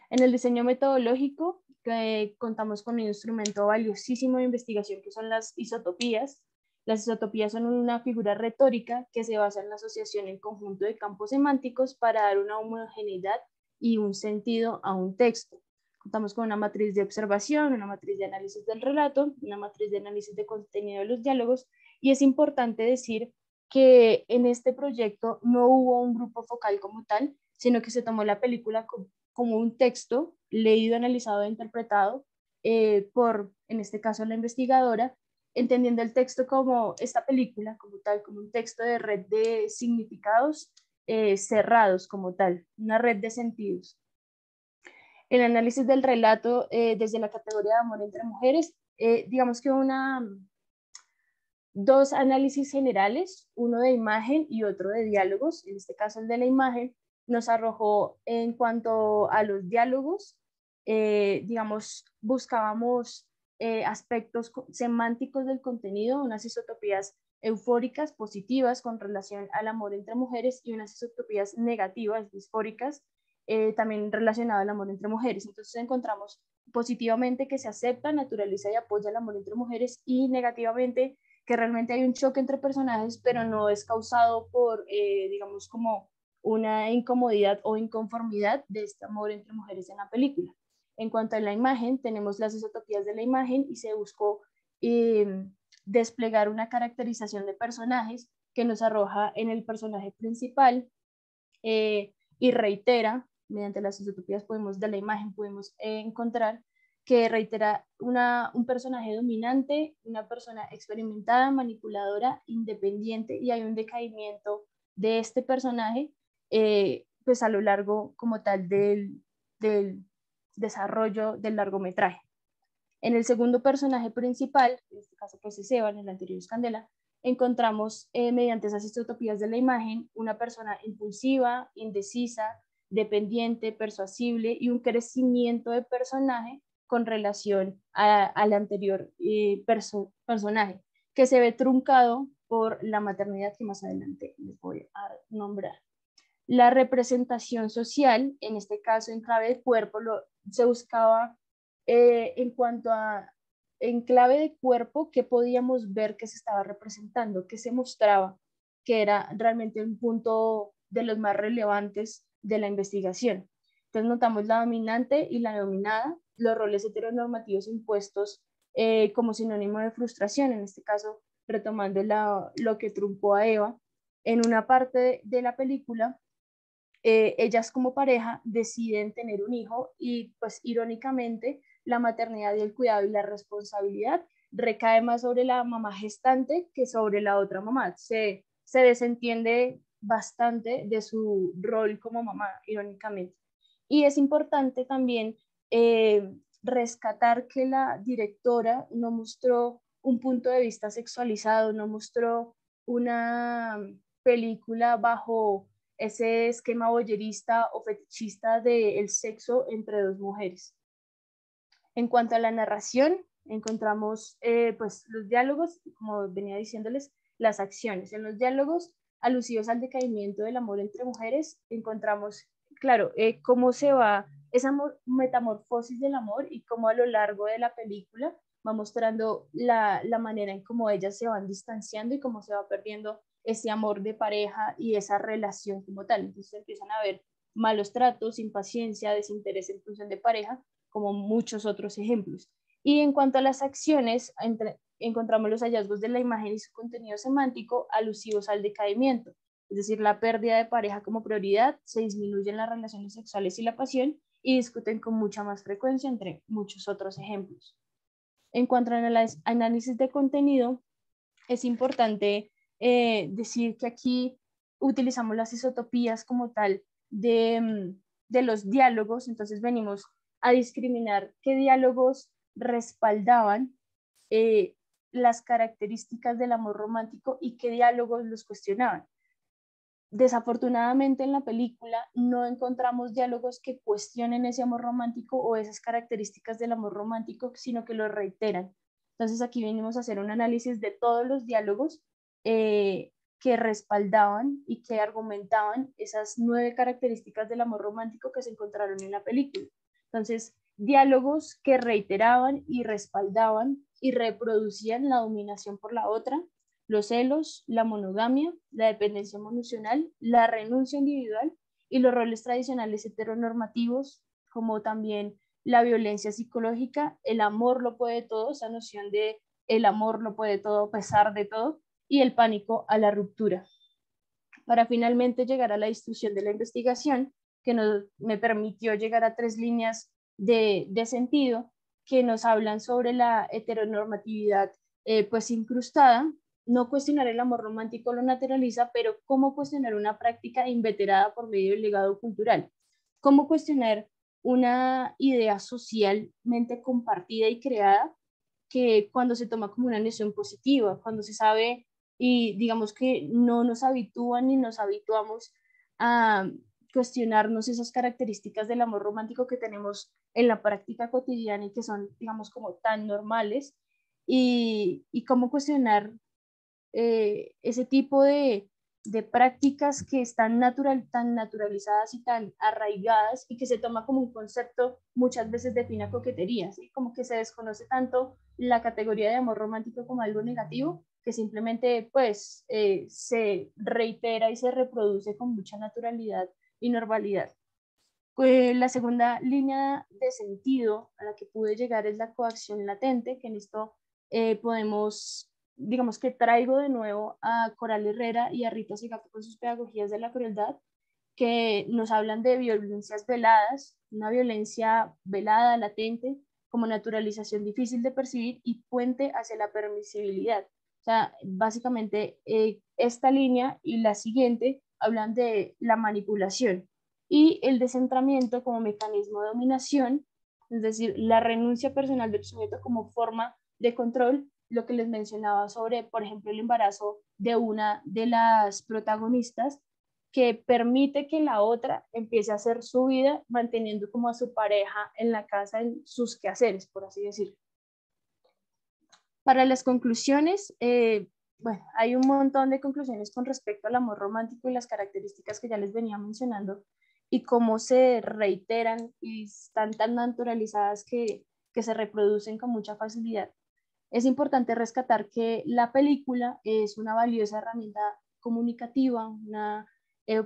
En el diseño metodológico, contamos con un instrumento valiosísimo de investigación que son las isotopías. Las isotopías son una figura retórica que se basa en la asociación en conjunto de campos semánticos para dar una homogeneidad y un sentido a un texto. Contamos con una matriz de observación, una matriz de análisis del relato, una matriz de análisis de contenido de los diálogos, y es importante decir que en este proyecto no hubo un grupo focal como tal, sino que se tomó la película como un texto leído, analizado e interpretado por, en este caso, la investigadora, entendiendo el texto como esta película, como tal, como un texto de red de significados cerrados como tal, una red de sentidos. El análisis del relato desde la categoría de amor entre mujeres, digamos que dos análisis generales, uno de imagen y otro de diálogos. En este caso el de la imagen nos arrojó en cuanto a los diálogos, digamos, buscábamos aspectos semánticos del contenido, unas isotopías eufóricas, positivas con relación al amor entre mujeres, y unas isotopías negativas, disfóricas, también relacionado al amor entre mujeres. Entonces encontramos positivamente que se acepta, naturaliza y apoya el amor entre mujeres, y negativamente que realmente hay un choque entre personajes, pero no es causado por, digamos, como una incomodidad o inconformidad de este amor entre mujeres en la película. En cuanto a la imagen, tenemos las isotopías de la imagen y se buscó desplegar una caracterización de personajes que nos arroja en el personaje principal y reitera, mediante las isotopías de la imagen podemos encontrar que reitera un personaje dominante, una persona experimentada, manipuladora, independiente, y hay un decaimiento de este personaje pues a lo largo como tal del desarrollo del largometraje. En el segundo personaje principal, en este caso pues es Eva, en el anterior es Candela, encontramos mediante esas isotopías de la imagen una persona impulsiva, indecisa, dependiente, persuasible, y un crecimiento de personaje con relación al anterior personaje, que se ve truncado por la maternidad que más adelante les voy a nombrar. La representación social, en este caso en clave de cuerpo, se buscaba en cuanto a, en clave de cuerpo, que podíamos ver que se estaba representando, que se mostraba, que era realmente un punto de los más relevantes de la investigación. Entonces notamos la dominante y la dominada, los roles heteronormativos impuestos como sinónimo de frustración, en este caso retomando lo que truncó a Eva. En una parte de la película, ellas como pareja deciden tener un hijo y pues irónicamente la maternidad y el cuidado y la responsabilidad recae más sobre la mamá gestante que sobre la otra mamá. Se desentiende bastante de su rol como mamá, irónicamente. Y es importante también rescatar que la directora no mostró un punto de vista sexualizado, no mostró una película bajo ese esquema voyerista o fetichista del sexo entre dos mujeres. En cuanto a la narración, encontramos pues los diálogos, como venía diciéndoles, las acciones. En los diálogos alusivos al decaimiento del amor entre mujeres, encontramos, claro, cómo se va esa metamorfosis del amor y cómo a lo largo de la película va mostrando la manera en cómo ellas se van distanciando y cómo se va perdiendo ese amor de pareja y esa relación como tal. Entonces empiezan a haber malos tratos, impaciencia, desinterés en función de pareja, como muchos otros ejemplos. Y en cuanto a las acciones, encontramos los hallazgos de la imagen y su contenido semántico alusivos al decaimiento, es decir, la pérdida de pareja como prioridad, se disminuyen las relaciones sexuales y la pasión y discuten con mucha más frecuencia, entre muchos otros ejemplos. En cuanto al análisis de contenido, es importante decir que aquí utilizamos las isotopías como tal de los diálogos, entonces venimos a discriminar qué diálogos respaldaban las características del amor romántico y qué diálogos los cuestionaban. Desafortunadamente en la película no encontramos diálogos que cuestionen ese amor romántico o esas características del amor romántico, sino que lo reiteran. Entonces aquí venimos a hacer un análisis de todos los diálogos que respaldaban y que argumentaban esas 9 características del amor romántico que se encontraron en la película. Entonces, diálogos que reiteraban y respaldaban y reproducían la dominación por la otra, los celos, la monogamia, la dependencia emocional, la renuncia individual y los roles tradicionales heteronormativos, como también la violencia psicológica, el amor lo puede todo, esa noción de el amor lo puede todo a pesar de todo, y el pánico a la ruptura. Para finalmente llegar a la distribución de la investigación, que me permitió llegar a 3 líneas de sentido que nos hablan sobre la heteronormatividad pues incrustada. No cuestionar el amor romántico lo naturaliza, pero cómo cuestionar una práctica inveterada por medio del legado cultural. Cómo cuestionar una idea socialmente compartida y creada que cuando se toma como una noción positiva, cuando se sabe y digamos que no nos habitúan ni nos habituamos a cuestionarnos esas características del amor romántico que tenemos en la práctica cotidiana y que son, digamos, como tan normales, y cómo cuestionar ese tipo de prácticas que están tan naturalizadas y tan arraigadas y que se toma como un concepto muchas veces de fina coquetería, ¿sí? Como que se desconoce tanto la categoría de amor romántico como algo negativo que simplemente pues se reitera y se reproduce con mucha naturalidad y normalidad. La segunda línea de sentido a la que pude llegar es la coacción latente, que en esto podemos, digamos que traigo de nuevo a Coral Herrera y a Rita Segato con sus pedagogías de la crueldad, que nos hablan de violencias veladas, una violencia velada, latente, como naturalización difícil de percibir y puente hacia la permisibilidad. O sea, básicamente esta línea y la siguiente hablan de la manipulación y el descentramiento como mecanismo de dominación, es decir, la renuncia personal del sujeto como forma de control, lo que les mencionaba sobre, por ejemplo, el embarazo de una de las protagonistas, que permite que la otra empiece a hacer su vida manteniendo como a su pareja en la casa en sus quehaceres, por así decirlo. Para las conclusiones, bueno, hay un montón de conclusiones con respecto al amor romántico y las características que ya les venía mencionando y cómo se reiteran y están tan naturalizadas que se reproducen con mucha facilidad. Es importante rescatar que la película es una valiosa herramienta comunicativa, una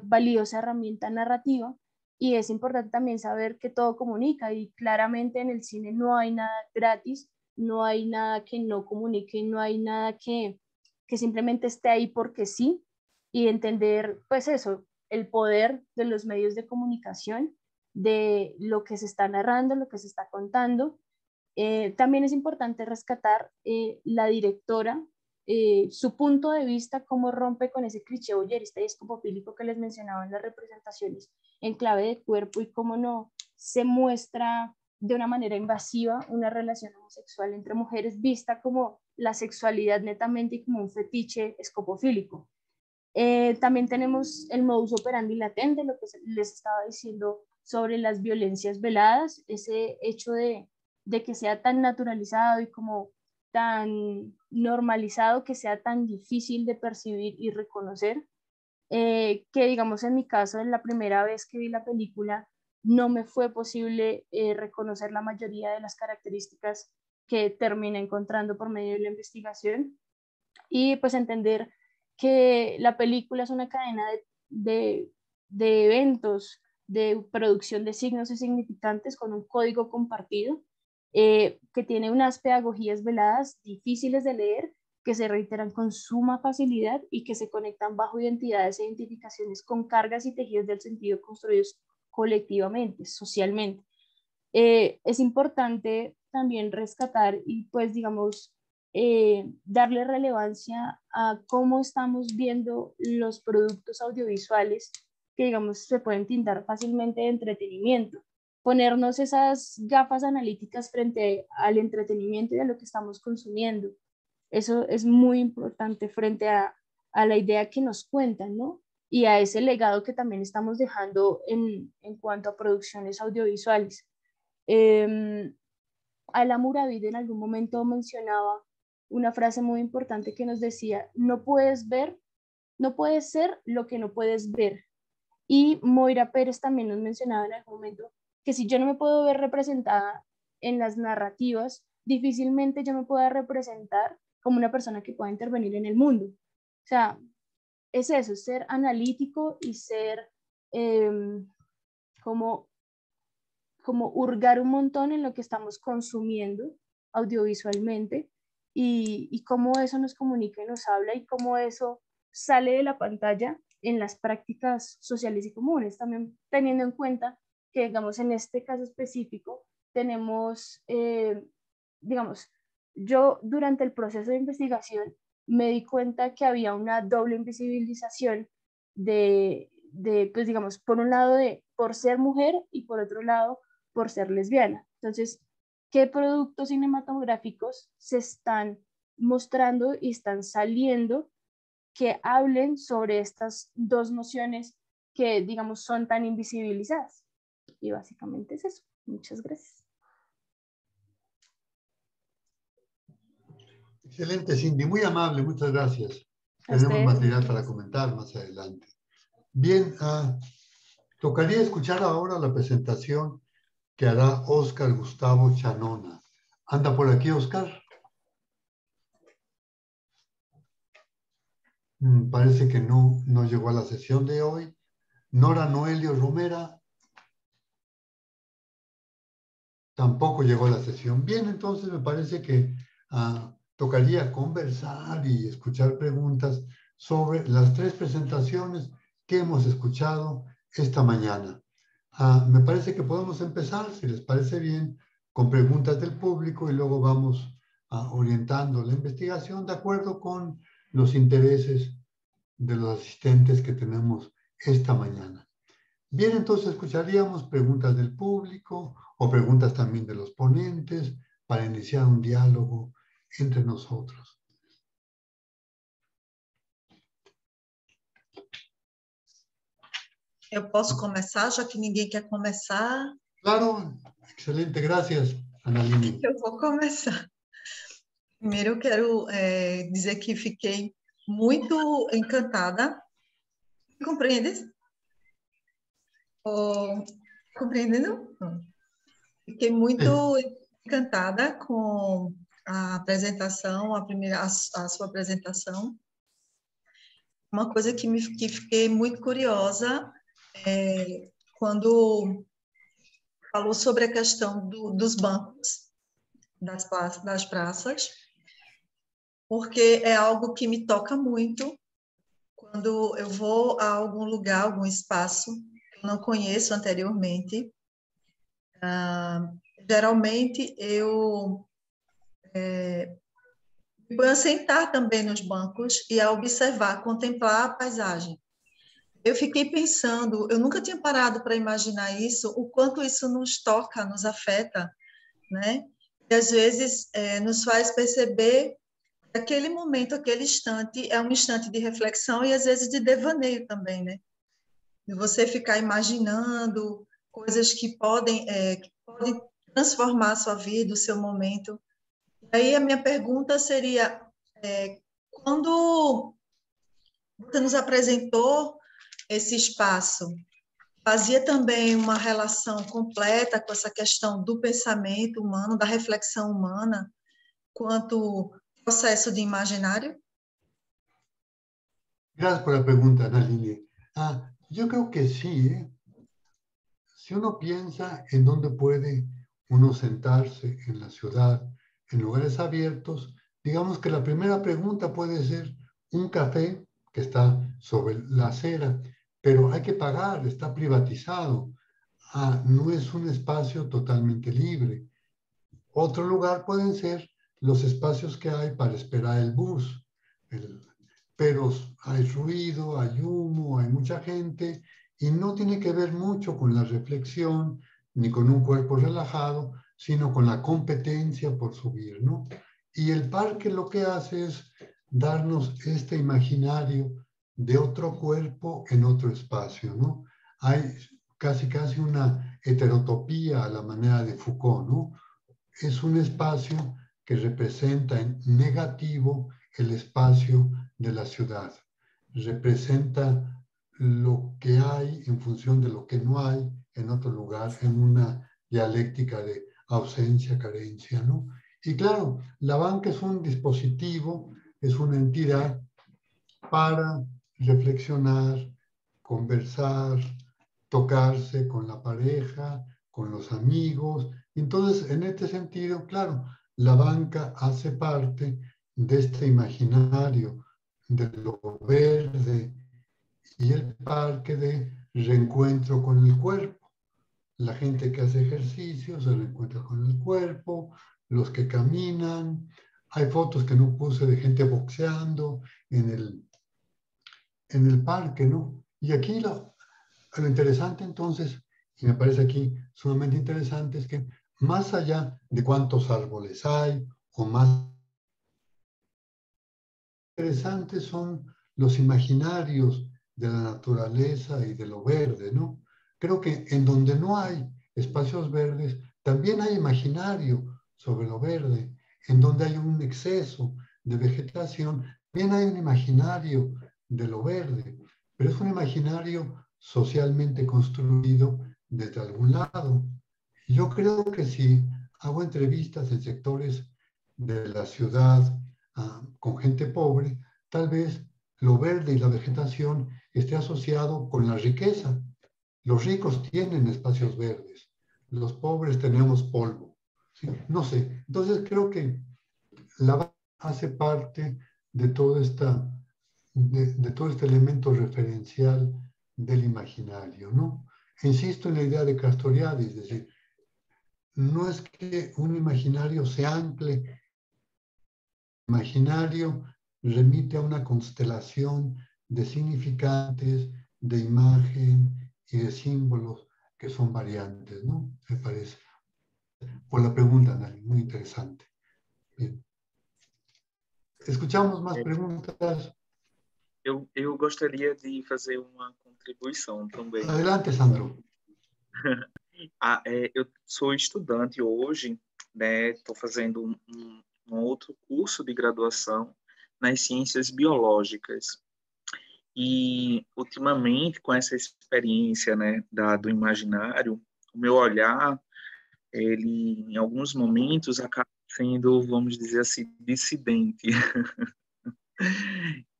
valiosa herramienta narrativa, y es importante también saber que todo comunica, y claramente en el cine no hay nada gratis, no hay nada que no comunique, no hay nada que simplemente esté ahí porque sí, y entender pues eso, el poder de los medios de comunicación, de lo que se está narrando, lo que se está contando. También es importante rescatar la directora, su punto de vista, cómo rompe con ese cliché voyerista y escopofílico que les mencionaba en las representaciones en clave de cuerpo, y cómo no se muestra de una manera invasiva una relación homosexual entre mujeres vista como la sexualidad netamente y como un fetiche escopofílico. También tenemos el modus operandi latente, lo que les estaba diciendo sobre las violencias veladas, ese hecho de que sea tan naturalizado y como tan normalizado, que sea tan difícil de percibir y reconocer, que digamos en mi caso, en la primera vez que vi la película, no me fue posible reconocer la mayoría de las características que terminé encontrando por medio de la investigación, y pues entender que la película es una cadena de eventos, de producción de signos y significantes con un código compartido, que tiene unas pedagogías veladas difíciles de leer, que se reiteran con suma facilidad y que se conectan bajo identidades e identificaciones con cargas y tejidos del sentido construidos colectivamente, socialmente. Es importante también rescatar y pues digamos darle relevancia a cómo estamos viendo los productos audiovisuales que digamos se pueden tildar fácilmente de entretenimiento. Ponernos esas gafas analíticas frente al entretenimiento y a lo que estamos consumiendo. Eso es muy importante frente a la idea que nos cuentan, ¿no? Y a ese legado que también estamos dejando en cuanto a producciones audiovisuales. Ala Muravid en algún momento mencionaba una frase muy importante que nos decía: no puedes ver, no puedes ser lo que no puedes ver. Y Moira Pérez también nos mencionaba en algún momento que si yo no me puedo ver representada en las narrativas, difícilmente yo me pueda representar como una persona que pueda intervenir en el mundo. O sea, es eso, ser analítico y ser como hurgar un montón en lo que estamos consumiendo audiovisualmente, y cómo eso nos comunica y nos habla, y cómo eso sale de la pantalla en las prácticas sociales y comunes, también teniendo en cuenta que, digamos, en este caso específico, tenemos, digamos, yo durante el proceso de investigación me di cuenta que había una doble invisibilización pues digamos, por un lado por ser mujer y por otro lado por ser lesbiana. Entonces, ¿qué productos cinematográficos se están mostrando y están saliendo que hablen sobre estas dos nociones que, digamos, son tan invisibilizadas? Y básicamente es eso. Muchas gracias. Excelente, Cindy. Muy amable, muchas gracias. Tenemos material para comentar más adelante. Bien, tocaría escuchar ahora la presentación que hará Óscar Gustavo Chanona. ¿Anda por aquí, Óscar? Parece que no llegó a la sesión de hoy. Nora Noelio Romera tampoco llegó a la sesión. Bien, entonces me parece que tocaría conversar y escuchar preguntas sobre las tres presentaciones que hemos escuchado esta mañana. Me parece que podemos empezar, si les parece bien, con preguntas del público, y luego vamos orientando la investigación de acuerdo con los intereses de los asistentes que tenemos esta mañana. Bien, entonces escucharíamos preguntas del público o preguntas también de los ponentes para iniciar un diálogo entre nosotros. Eu posso começar, já que ninguém quer começar? Claro, excelente, gracias, Analini. Eu vou começar. Primeiro, eu quero dizer que fiquei muito encantada. Compreendes? Compreendendo? Fiquei muito encantada com a apresentação, a sua apresentação. Uma coisa que fiquei muito curiosa quando falou sobre a questão dos bancos das praças, porque é algo que me toca muito quando eu vou a algum lugar, algum espaço que eu não conheço anteriormente. Geralmente eu vou sentar também nos bancos e a observar, contemplar a paisagem. Eu fiquei pensando, eu nunca tinha parado para imaginar isso, o quanto isso nos toca, nos afeta, né? E às vezes nos faz perceber que aquele momento, aquele instante é um instante de reflexão e às vezes de devaneio também, né? De você ficar imaginando coisas que podem transformar a sua vida, o seu momento. Aí a minha pergunta seria, quando você nos apresentou esse espaço, fazia também uma relação completa com essa questão do pensamento humano, da reflexão humana, quanto processo de imaginário? Gracias por la pregunta, Analini. Yo creo que sí, ¿eh? Si uno piensa en dónde puede uno sentarse en la ciudad, en lugares abiertos, digamos que la primera pregunta puede ser un café que está sobre la acera, pero hay que pagar, está privatizado. No es un espacio totalmente libre. Otro lugar pueden ser los espacios que hay para esperar el bus, pero hay ruido, hay humo, hay mucha gente y no tiene que ver mucho con la reflexión ni con un cuerpo relajado, sino con la competencia por subir, ¿no? Y el parque lo que hace es darnos este imaginario de otro cuerpo en otro espacio, ¿no? Hay casi una heterotopía a la manera de Foucault, ¿no? Es un espacio que representa en negativo el espacio de la ciudad. Representa lo que hay en función de lo que no hay en otro lugar, en una dialéctica de ausencia, carencia, ¿no? Y claro, la banca es un dispositivo, es una entidad para reflexionar, conversar, tocarse con la pareja, con los amigos. Entonces, en este sentido, claro, la banca hace parte de este imaginario de lo verde y el parque de reencuentro con el cuerpo. La gente que hace ejercicio se reencuentra con el cuerpo, los que caminan. Hay fotos que no puse de gente boxeando en el parque, ¿no? Y aquí lo interesante entonces, y me parece aquí sumamente interesante, es que más allá de cuántos árboles hay, o más interesantes son los imaginarios de la naturaleza y de lo verde, ¿no? Creo que en donde no hay espacios verdes, también hay imaginario sobre lo verde. En donde hay un exceso de vegetación, también hay un imaginario de lo verde, pero es un imaginario socialmente construido desde algún lado. Yo creo que si hago entrevistas en sectores de la ciudad con gente pobre, tal vez lo verde y la vegetación esté asociado con la riqueza. Los ricos tienen espacios verdes, los pobres tenemos polvo. ¿Sí? No sé, entonces creo que la hace parte de todo, de todo este elemento referencial del imaginario, ¿no? Insisto en la idea de Castoriadis, es decir, no es que un imaginario se ancle, el imaginario remite a una constelación de significantes, de imagen y de símbolos que son variantes, ¿no? Me parece. Por la pregunta, Nali, muy interesante. Bien. Escuchamos más preguntas. eu gostaria de fazer uma contribuição também. Adelante, Sandro. Eu sou estudante hoje, né? Estou fazendo um outro curso de graduação nas ciências biológicas. E, ultimamente, com essa experiência, né, do imaginário, o meu olhar, ele, em alguns momentos, acaba sendo, vamos dizer assim, dissidente.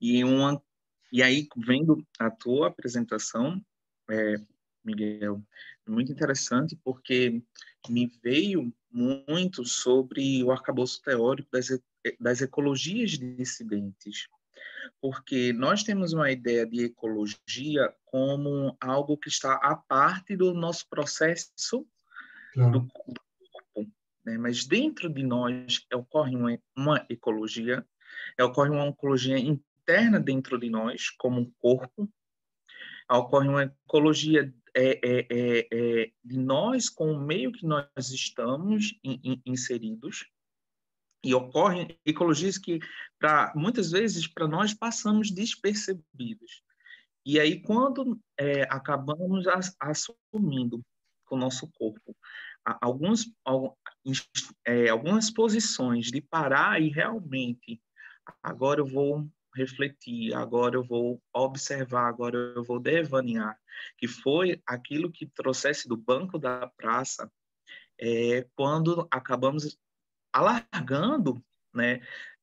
E aí, vendo a tua apresentação, Miguel, é muito interessante porque me veio muito sobre o arcabouço teórico das ecologias dissidentes, porque nós temos uma ideia de ecologia como algo que está à parte do nosso processo do Claro. corpo, né? Mas dentro de nós ocorre uma ecologia, ocorre uma ecologia interna dentro de nós, como um corpo, ocorre uma ecologia de nós com o meio que nós estamos inseridos, e ocorrem ecologias que, muitas vezes, para nós passamos despercebidos. E aí, quando acabamos assumindo com o nosso corpo algumas posições de parar e realmente, agora eu vou refletir, agora eu vou observar, agora eu vou devanear, que foi aquilo que trouxesse do banco da praça, quando acabamos alargando, né,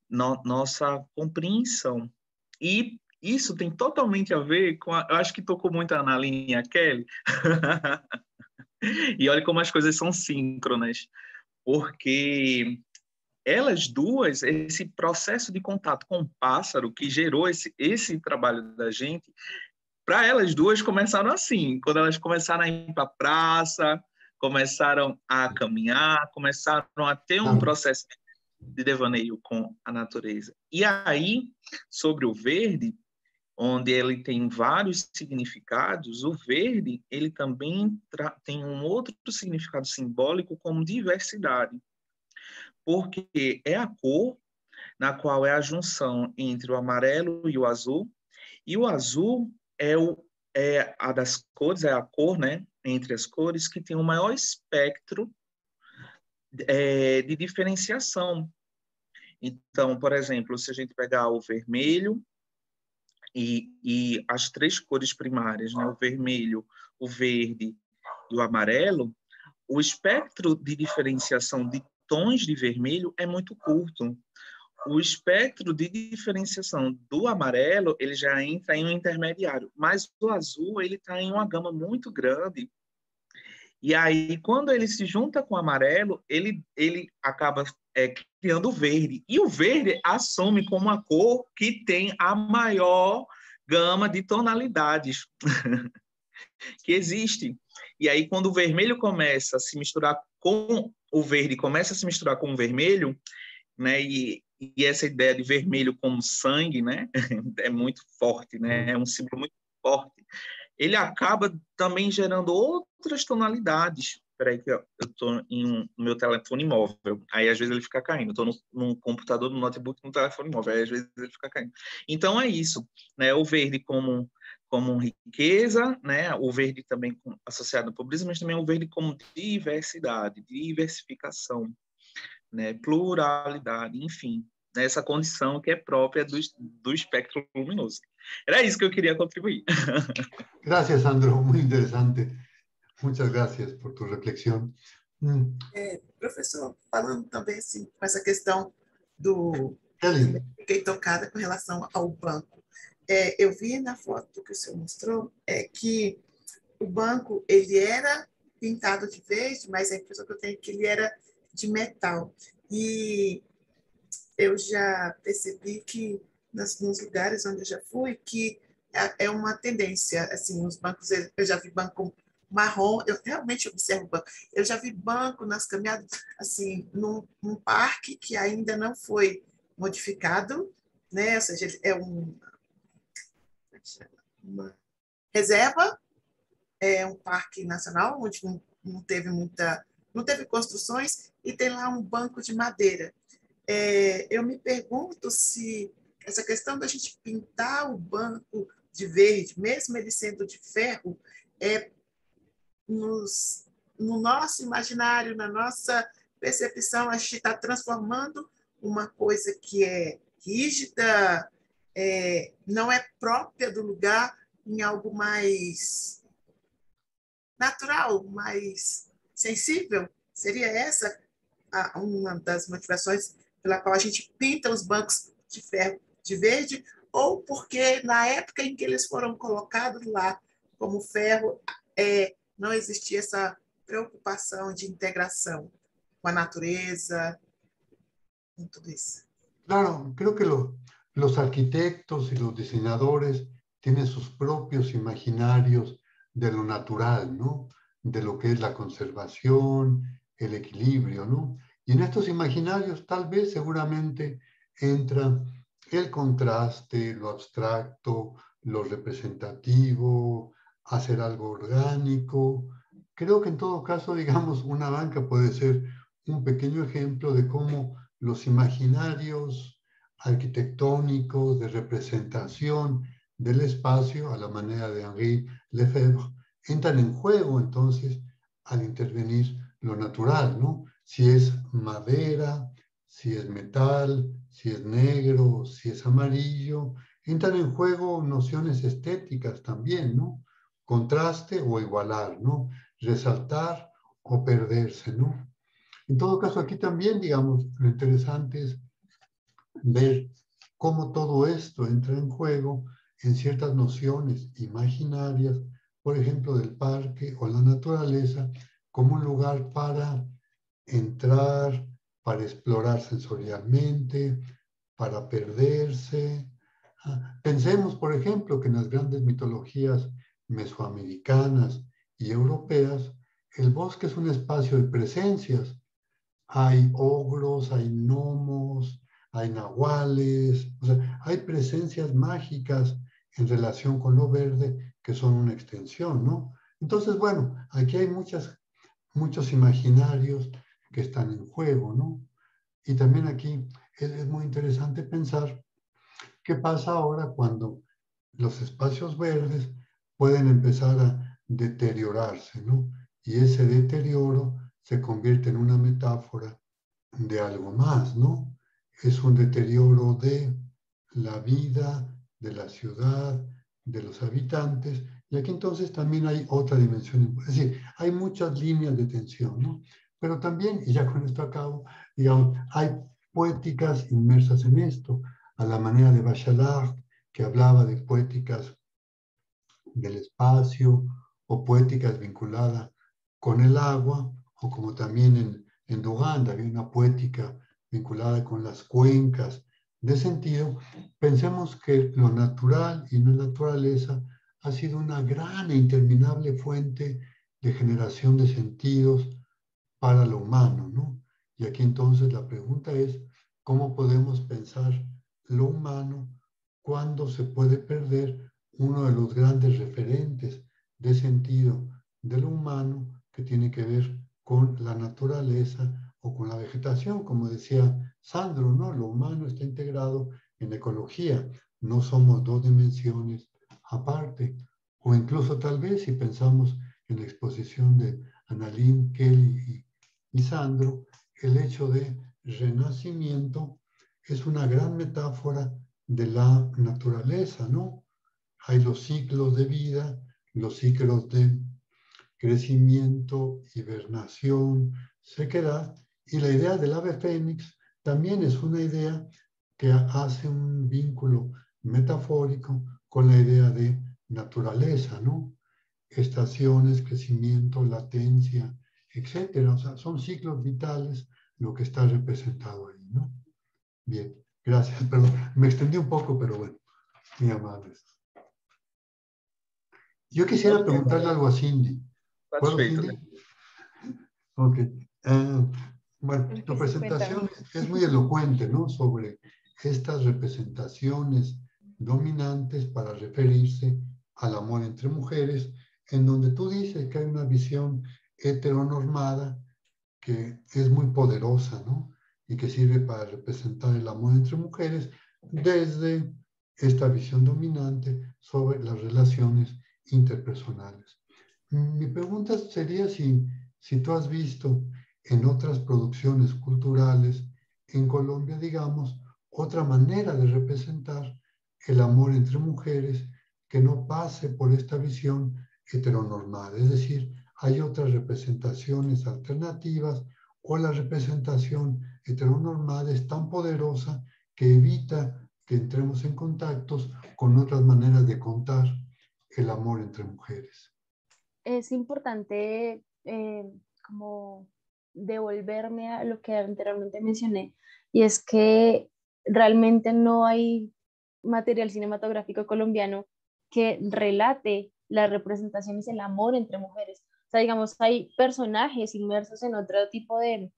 nossa compreensão. E isso tem totalmente a ver com eu acho que tocou muito a Analine e a Kelly. E olha como as coisas são síncronas, porque elas duas, esse processo de contato com o pássaro que gerou esse trabalho da gente, para elas duas começaram assim, quando elas começaram a ir para a praça, começaram a caminhar, começaram a ter um processo de devaneio com a natureza. E aí, sobre o verde, onde ele tem vários significados, o verde ele também tem um outro significado simbólico como diversidade, porque é a cor na qual é a junção entre o amarelo e o azul é a das cores, é a cor, né, entre as cores que tem o maior espectro de diferenciação. Então, por exemplo, se a gente pegar o vermelho e as três cores primárias, né, o vermelho, o verde e o amarelo, o espectro de diferenciação de tons de vermelho é muito curto. O espectro de diferenciação do amarelo, ele já entra em um intermediário, mas o azul, ele está em uma gama muito grande. E aí, quando ele se junta com o amarelo, ele acaba criando o verde. E o verde assume como a cor que tem a maior gama de tonalidades que existe. E aí, quando o vermelho começa a se misturar com o verde, começa a se misturar com o vermelho, né? E essa ideia de vermelho como sangue, né? É muito forte, né? É um símbolo muito forte. Ele acaba também gerando outras tonalidades. Espera aí que eu estou no meu telefone móvel. Aí, às vezes, ele fica caindo. Estou no computador, no notebook, no telefone móvel. Aí, às vezes, ele fica caindo. Então, é isso. Né? O verde como riqueza, né? O verde também associado à pobreza, mas também o verde como diversidade, diversificação, né? Pluralidade, enfim. Essa condição que é própria do espectro luminoso. Era isso que eu queria contribuir. Gracias, Sandro. Muy interesante. Muchas gracias por tu reflexión. Professor, falando também assim, com essa questão do... Kelly. Fiquei tocada com relação ao banco. Eu vi na foto que o senhor mostrou que o banco ele era pintado de verde, mas a impressão que eu tenho é que ele era de metal. E eu já percebi que nos lugares onde eu já fui, que é uma tendência, assim, os bancos, eu já vi banco marrom, eu realmente observo banco. Eu já vi banco nas caminhadas, assim, num parque que ainda não foi modificado, né? Ou seja, é uma reserva, é um parque nacional, onde não teve construções, e tem lá um banco de madeira. Eu me pergunto se essa questão da gente pintar o banco de verde, mesmo ele sendo de ferro, no nosso imaginário, na nossa percepção, a gente está transformando uma coisa que é rígida, não é própria do lugar, em algo mais natural, mais sensível. Seria essa uma das motivações pela qual a gente pinta os bancos de ferro de verde, ou porque na época em que eles foram colocados lá como ferro, não existia essa preocupação de integração com a natureza, com tudo isso. Claro, creo que los arquitectos y los diseñadores tienen sus propios imaginarios de lo natural, ¿no? De lo que es la conservación, el equilibrio, ¿no? Y en estos imaginarios tal vez seguramente entra el contraste, lo abstracto, lo representativo, hacer algo orgánico. Creo que en todo caso, digamos, una banca puede ser un pequeño ejemplo de cómo los imaginarios arquitectónicos de representación del espacio, a la manera de Henri Lefebvre, entran en juego entonces al intervenir lo natural, ¿no? Si es madera, si es metal, si es negro, si es amarillo, entran en juego nociones estéticas también, ¿no? Contraste o igualar, ¿no? Resaltar o perderse, ¿no? En todo caso, aquí también, digamos, lo interesante es ver cómo todo esto entra en juego en ciertas nociones imaginarias, por ejemplo, del parque o la naturaleza, como un lugar para entrar, para explorar sensorialmente, para perderse. Pensemos, por ejemplo, que en las grandes mitologías mesoamericanas y europeas, el bosque es un espacio de presencias. Hay ogros, hay gnomos, hay nahuales, o sea, hay presencias mágicas en relación con lo verde que son una extensión, ¿no? Entonces, bueno, aquí hay muchos imaginarios que están en juego, ¿no? Y también aquí es muy interesante pensar qué pasa ahora cuando los espacios verdes pueden empezar a deteriorarse, ¿no? Y ese deterioro se convierte en una metáfora de algo más, ¿no? Es un deterioro de la vida, de la ciudad, de los habitantes, y aquí entonces también hay otra dimensión, es decir, hay muchas líneas de tensión, ¿no? Pero también, y ya con esto acabo, digamos, hay poéticas inmersas en esto, a la manera de Bachelard, que hablaba de poéticas del espacio, o poéticas vinculadas con el agua, o como también en Duganda había una poética vinculada con las cuencas de sentido. Pensemos que lo natural y la naturaleza ha sido una gran e interminable fuente de generación de sentidos para lo humano, ¿no? Y aquí entonces la pregunta es, ¿cómo podemos pensar lo humano cuando se puede perder uno de los grandes referentes de sentido de lo humano que tiene que ver con la naturaleza o con la vegetación? Como decía Sandro, ¿no? Lo humano está integrado en ecología, no somos dos dimensiones aparte. O incluso tal vez si pensamos en la exposición de Annalyn, Kelly y Sandro, el hecho de renacimiento es una gran metáfora de la naturaleza, ¿no? Hay los ciclos de vida, los ciclos de crecimiento, hibernación, sequedad, y la idea del ave fénix también es una idea que hace un vínculo metafórico con la idea de naturaleza, ¿no? Estaciones, crecimiento, latencia, etcétera. O sea, son ciclos vitales lo que está representado ahí, ¿no? Bien, gracias, perdón, me extendí un poco, pero bueno, muy amables. Yo quisiera preguntarle algo a Cindy. ¿Puedo, Cindy? Ok. Bueno, tu presentación es muy elocuente, ¿no? Sobre estas representaciones dominantes para referirse al amor entre mujeres, en donde tú dices que hay una visión heteronormada que es muy poderosa, ¿no? Y que sirve para representar el amor entre mujeres, desde esta visión dominante sobre las relaciones interpersonales. Mi pregunta sería si tú has visto en otras producciones culturales en Colombia, digamos, otra manera de representar el amor entre mujeres que no pase por esta visión heteronormada. Es decir, hay otras representaciones alternativas o la representación heteronormada es tan poderosa que evita que entremos en contactos con otras maneras de contar el amor entre mujeres. Es importante como devolverme a lo que anteriormente mencioné, y es que realmente no hay material cinematográfico colombiano que relate las representaciones del amor entre mujeres. O sea, digamos, hay personajes inmersos en otro tipo de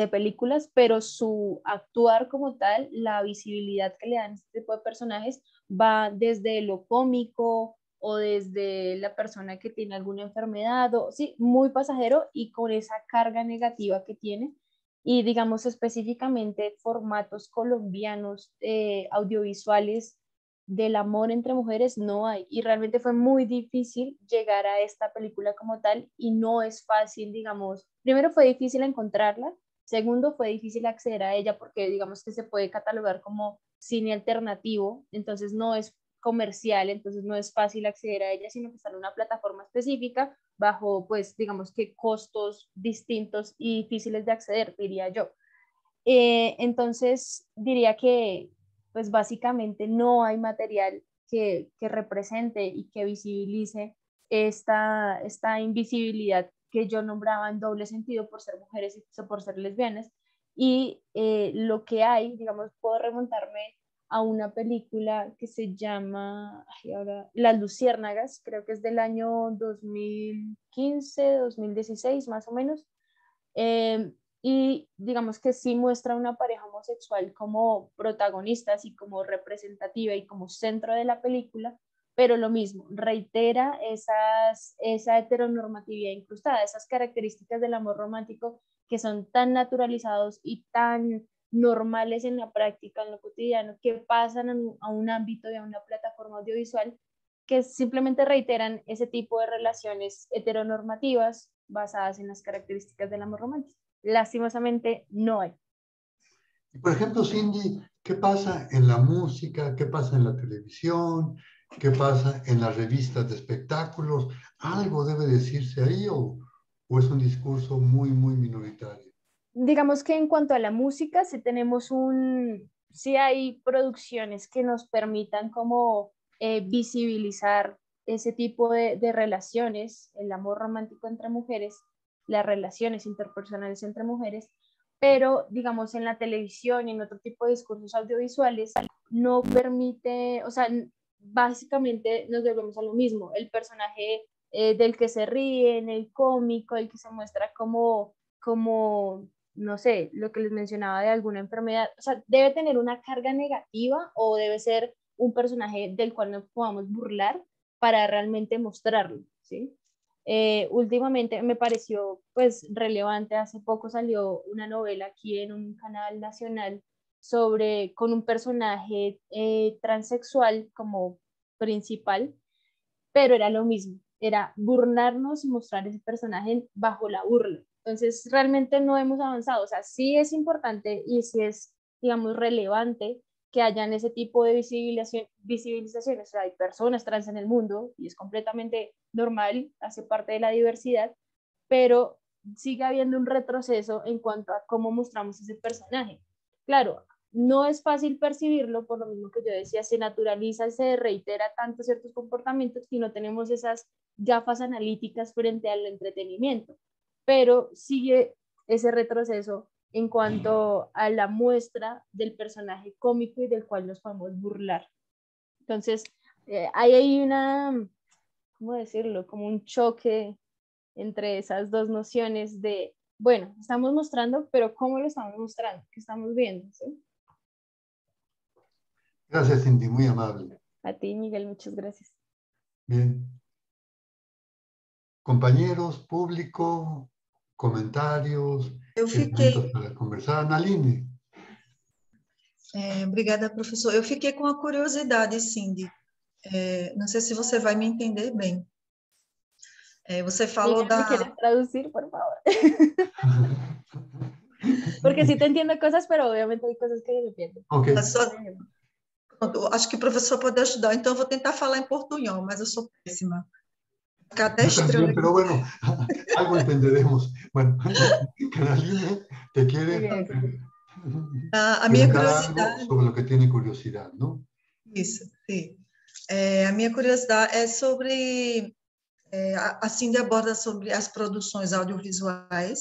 películas, pero su actuar como tal, la visibilidad que le dan a este tipo de personajes va desde lo cómico o desde la persona que tiene alguna enfermedad, o sí, muy pasajero y con esa carga negativa que tiene. Y digamos específicamente formatos colombianos audiovisuales del amor entre mujeres no hay. Y realmente fue muy difícil llegar a esta película como tal y no es fácil, digamos, primero fue difícil encontrarla, segundo fue difícil acceder a ella porque digamos que se puede catalogar como cine alternativo, entonces no es comercial, entonces no es fácil acceder a ella, sino que está en una plataforma específica bajo, pues, digamos que costos distintos y difíciles de acceder, diría yo. Entonces, diría que, pues, básicamente no hay material que represente y que visibilice esta invisibilidad que yo nombraba en doble sentido por ser mujeres y por ser lesbianas. Y lo que hay, digamos, puedo remontarme a una película que se llama ahora, Las Luciérnagas, creo que es del año 2015, 2016 más o menos, y digamos que sí muestra una pareja homosexual como protagonistas y como representativa y como centro de la película, pero lo mismo, reitera esa heteronormatividad incrustada, esas características del amor romántico que son tan naturalizados y tan normales en la práctica, en lo cotidiano, que pasan a un ámbito y a una plataforma audiovisual que simplemente reiteran ese tipo de relaciones heteronormativas basadas en las características del amor romántico. Lastimosamente no hay. Por ejemplo, Cindy, ¿qué pasa en la música? ¿Qué pasa en la televisión? ¿Qué pasa en las revistas de espectáculos? ¿Algo debe decirse ahí o es un discurso muy, muy minoritario? Digamos que en cuanto a la música, sí hay producciones que nos permitan como visibilizar ese tipo de relaciones, el amor romántico entre mujeres, las relaciones interpersonales entre mujeres, pero digamos en la televisión y en otro tipo de discursos audiovisuales no permite, o sea, básicamente nos volvemos a lo mismo, el personaje del que se ríen, el cómico, el que se muestra como no sé, lo que les mencionaba de alguna enfermedad, o sea, debe tener una carga negativa o debe ser un personaje del cual nos podamos burlar para realmente mostrarlo, ¿sí? Últimamente me pareció pues relevante, hace poco salió una novela aquí en un canal nacional con un personaje transexual como principal, pero era lo mismo, era burlarnos y mostrar ese personaje bajo la burla. Entonces, realmente no hemos avanzado. O sea, sí es importante y sí es, digamos, relevante que hayan ese tipo de visibilizaciones. O sea, hay personas trans en el mundo y es completamente normal, hace parte de la diversidad, pero sigue habiendo un retroceso en cuanto a cómo mostramos ese personaje. Claro, no es fácil percibirlo, por lo mismo que yo decía, se naturaliza y se reitera tanto ciertos comportamientos que no tenemos esas gafas analíticas frente al entretenimiento, pero sigue ese retroceso en cuanto a la muestra del personaje cómico y del cual nos podemos burlar. Entonces, hay ¿cómo decirlo? Como un choque entre esas dos nociones de, bueno, estamos mostrando, pero ¿cómo lo estamos mostrando? ¿Qué estamos viendo? ¿Sí? Gracias, Cindy, muy amable. A ti, Miguel, muchas gracias. Bien. Compañeros, público, comentarios, Eu elementos fiquei, para conversar. Naline. Obrigada, professor. Eu fiquei com a curiosidade, Cindy. Não sei se você vai me entender bem. Você falou Miguel, ¿me quieres traducir, por favor? Porque sí te entiendo cosas, pero obviamente hay cosas que me pierdo. Ok. Acho que o professor pode ajudar, então eu vou tentar falar em portunhol, mas eu sou péssima. Cada Yo también, pero bueno, algo entenderemos. Bueno, Canaline, te quiere a minha preguntar curiosidade... algo sobre lo que tiene curiosidad, ¿no? Isso, sim. A minha curiosidade é sobre... a Cindy aborda sobre as produções audiovisuais,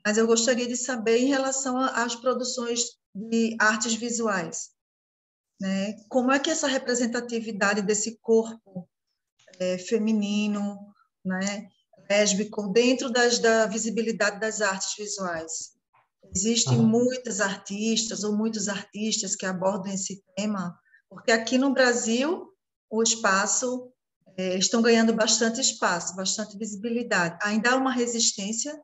mas eu gostaria de saber em relação às produções de artes visuais, né? Como é que essa representatividade desse corpo feminino, né, lésbico, dentro da visibilidade das artes visuais? Existem muitas artistas ou muitos artistas que abordam esse tema, porque aqui no Brasil o espaço estão ganhando bastante espaço, bastante visibilidade. Ainda há uma resistência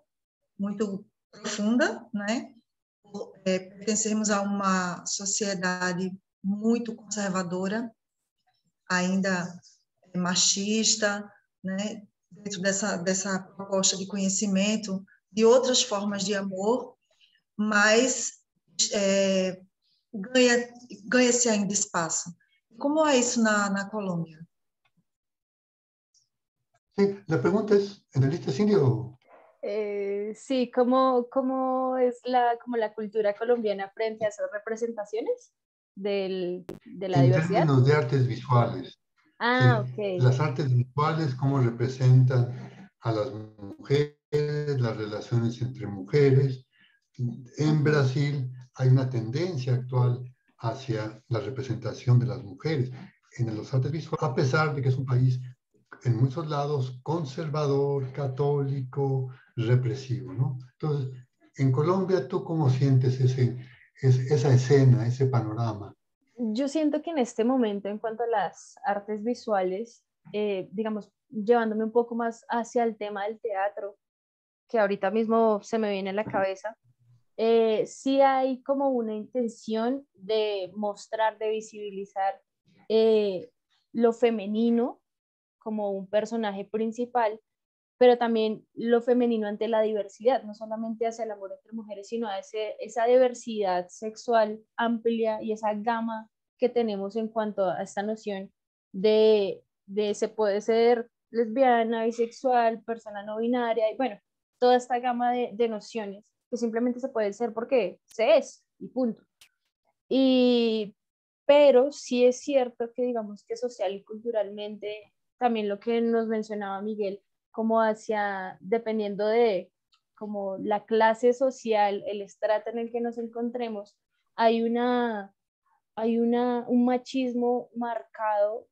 muito profunda, né? Pertencemos a uma sociedade muito conservadora, ainda machista, né? Dentro dessa proposta de conhecimento, de outras formas de amor, mas ganha-se ainda espaço. Como é isso na Colômbia? Sí, la pregunta es, ¿entendiste, Cindy? Sí, ¿cómo es como la cultura colombiana frente a esas representaciones de la en diversidad? En términos de artes visuales. Ah, Sí, ok. las artes visuales, cómo representan a las mujeres, las relaciones entre mujeres. En Brasil hay una tendencia actual hacia la representación de las mujeres en los artes visuales, a pesar de que es un país en muchos lados conservador, católico, represivo, ¿no? Entonces, en Colombia, ¿tú cómo sientes esa escena, ese panorama? Yo siento que en este momento, en cuanto a las artes visuales, digamos, llevándome un poco más hacia el tema del teatro, que ahorita mismo se me viene a la cabeza, sí hay como una intención de mostrar, de visibilizar lo femenino como un personaje principal, pero también lo femenino ante la diversidad, no solamente hacia el amor entre mujeres, sino a esa diversidad sexual amplia y esa gama que tenemos en cuanto a esta noción de se puede ser lesbiana, bisexual, persona no binaria, y bueno, toda esta gama de nociones que simplemente se puede ser porque se es, y punto. Pero sí es cierto que digamos que social y culturalmente, también lo que nos mencionaba Miguel, como dependiendo de como la clase social, el estrato en el que nos encontremos, hay un machismo marcado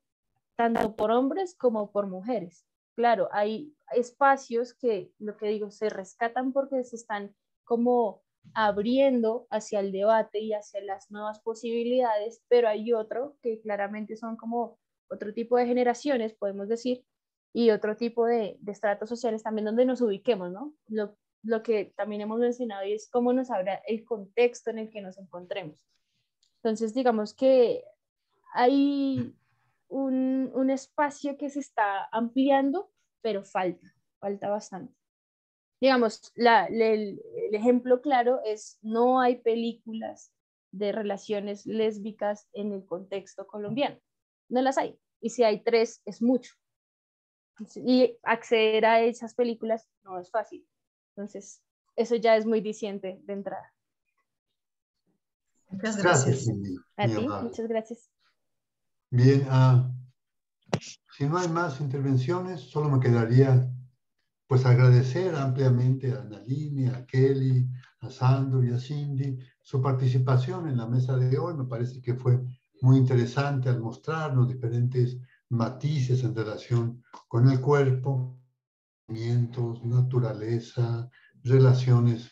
tanto por hombres como por mujeres. Claro, hay espacios que, lo que digo, se rescatan porque se están como abriendo hacia el debate y hacia las nuevas posibilidades, pero hay otro que claramente son como otro tipo de generaciones, podemos decir, y otro tipo de estratos sociales también donde nos ubiquemos, ¿no? Lo que también hemos mencionado y es cómo nos habla el contexto en el que nos encontremos. Entonces, digamos que hay un espacio que se está ampliando, pero falta bastante. Digamos, el ejemplo claro es no hay películas de relaciones lésbicas en el contexto colombiano. No las hay. Y si hay 3, es mucho. Y acceder a esas películas no es fácil. Entonces, eso ya es muy diciente de entrada. Muchas gracias. A ti, muchas gracias. Bien, si no hay más intervenciones, solo me quedaría pues agradecer ampliamente a Analine, a Kelly, a Sandro y a Cindy su participación en la mesa de hoy. Me parece que fue muy interesante al mostrarnos diferentes matices en relación con el cuerpo, sentimientos, naturaleza, relaciones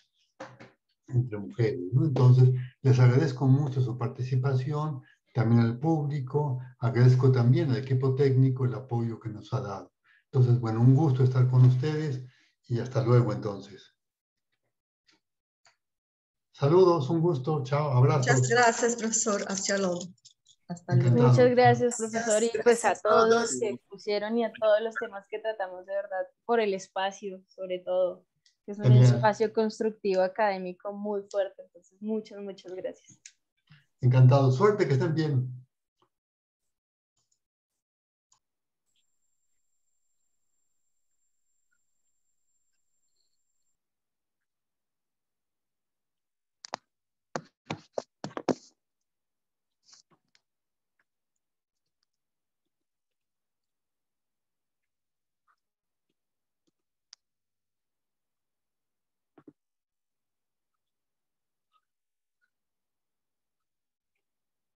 entre mujeres, ¿no? Entonces, les agradezco mucho su participación, también al público, agradezco también al equipo técnico el apoyo que nos ha dado. Entonces, bueno, un gusto estar con ustedes y hasta luego entonces. Saludos, un gusto. Chao, abrazos. Muchas gracias, profesor. Hasta luego. Hasta luego. Encantado. Muchas gracias, profesor, y pues a Gracias a todos todos. los que pusieron y a todos los temas que tratamos, de verdad, por el espacio, sobre todo. Es un Genial. espacio constructivo académico muy fuerte, entonces muchas gracias. Encantado. Suerte, que estén bien.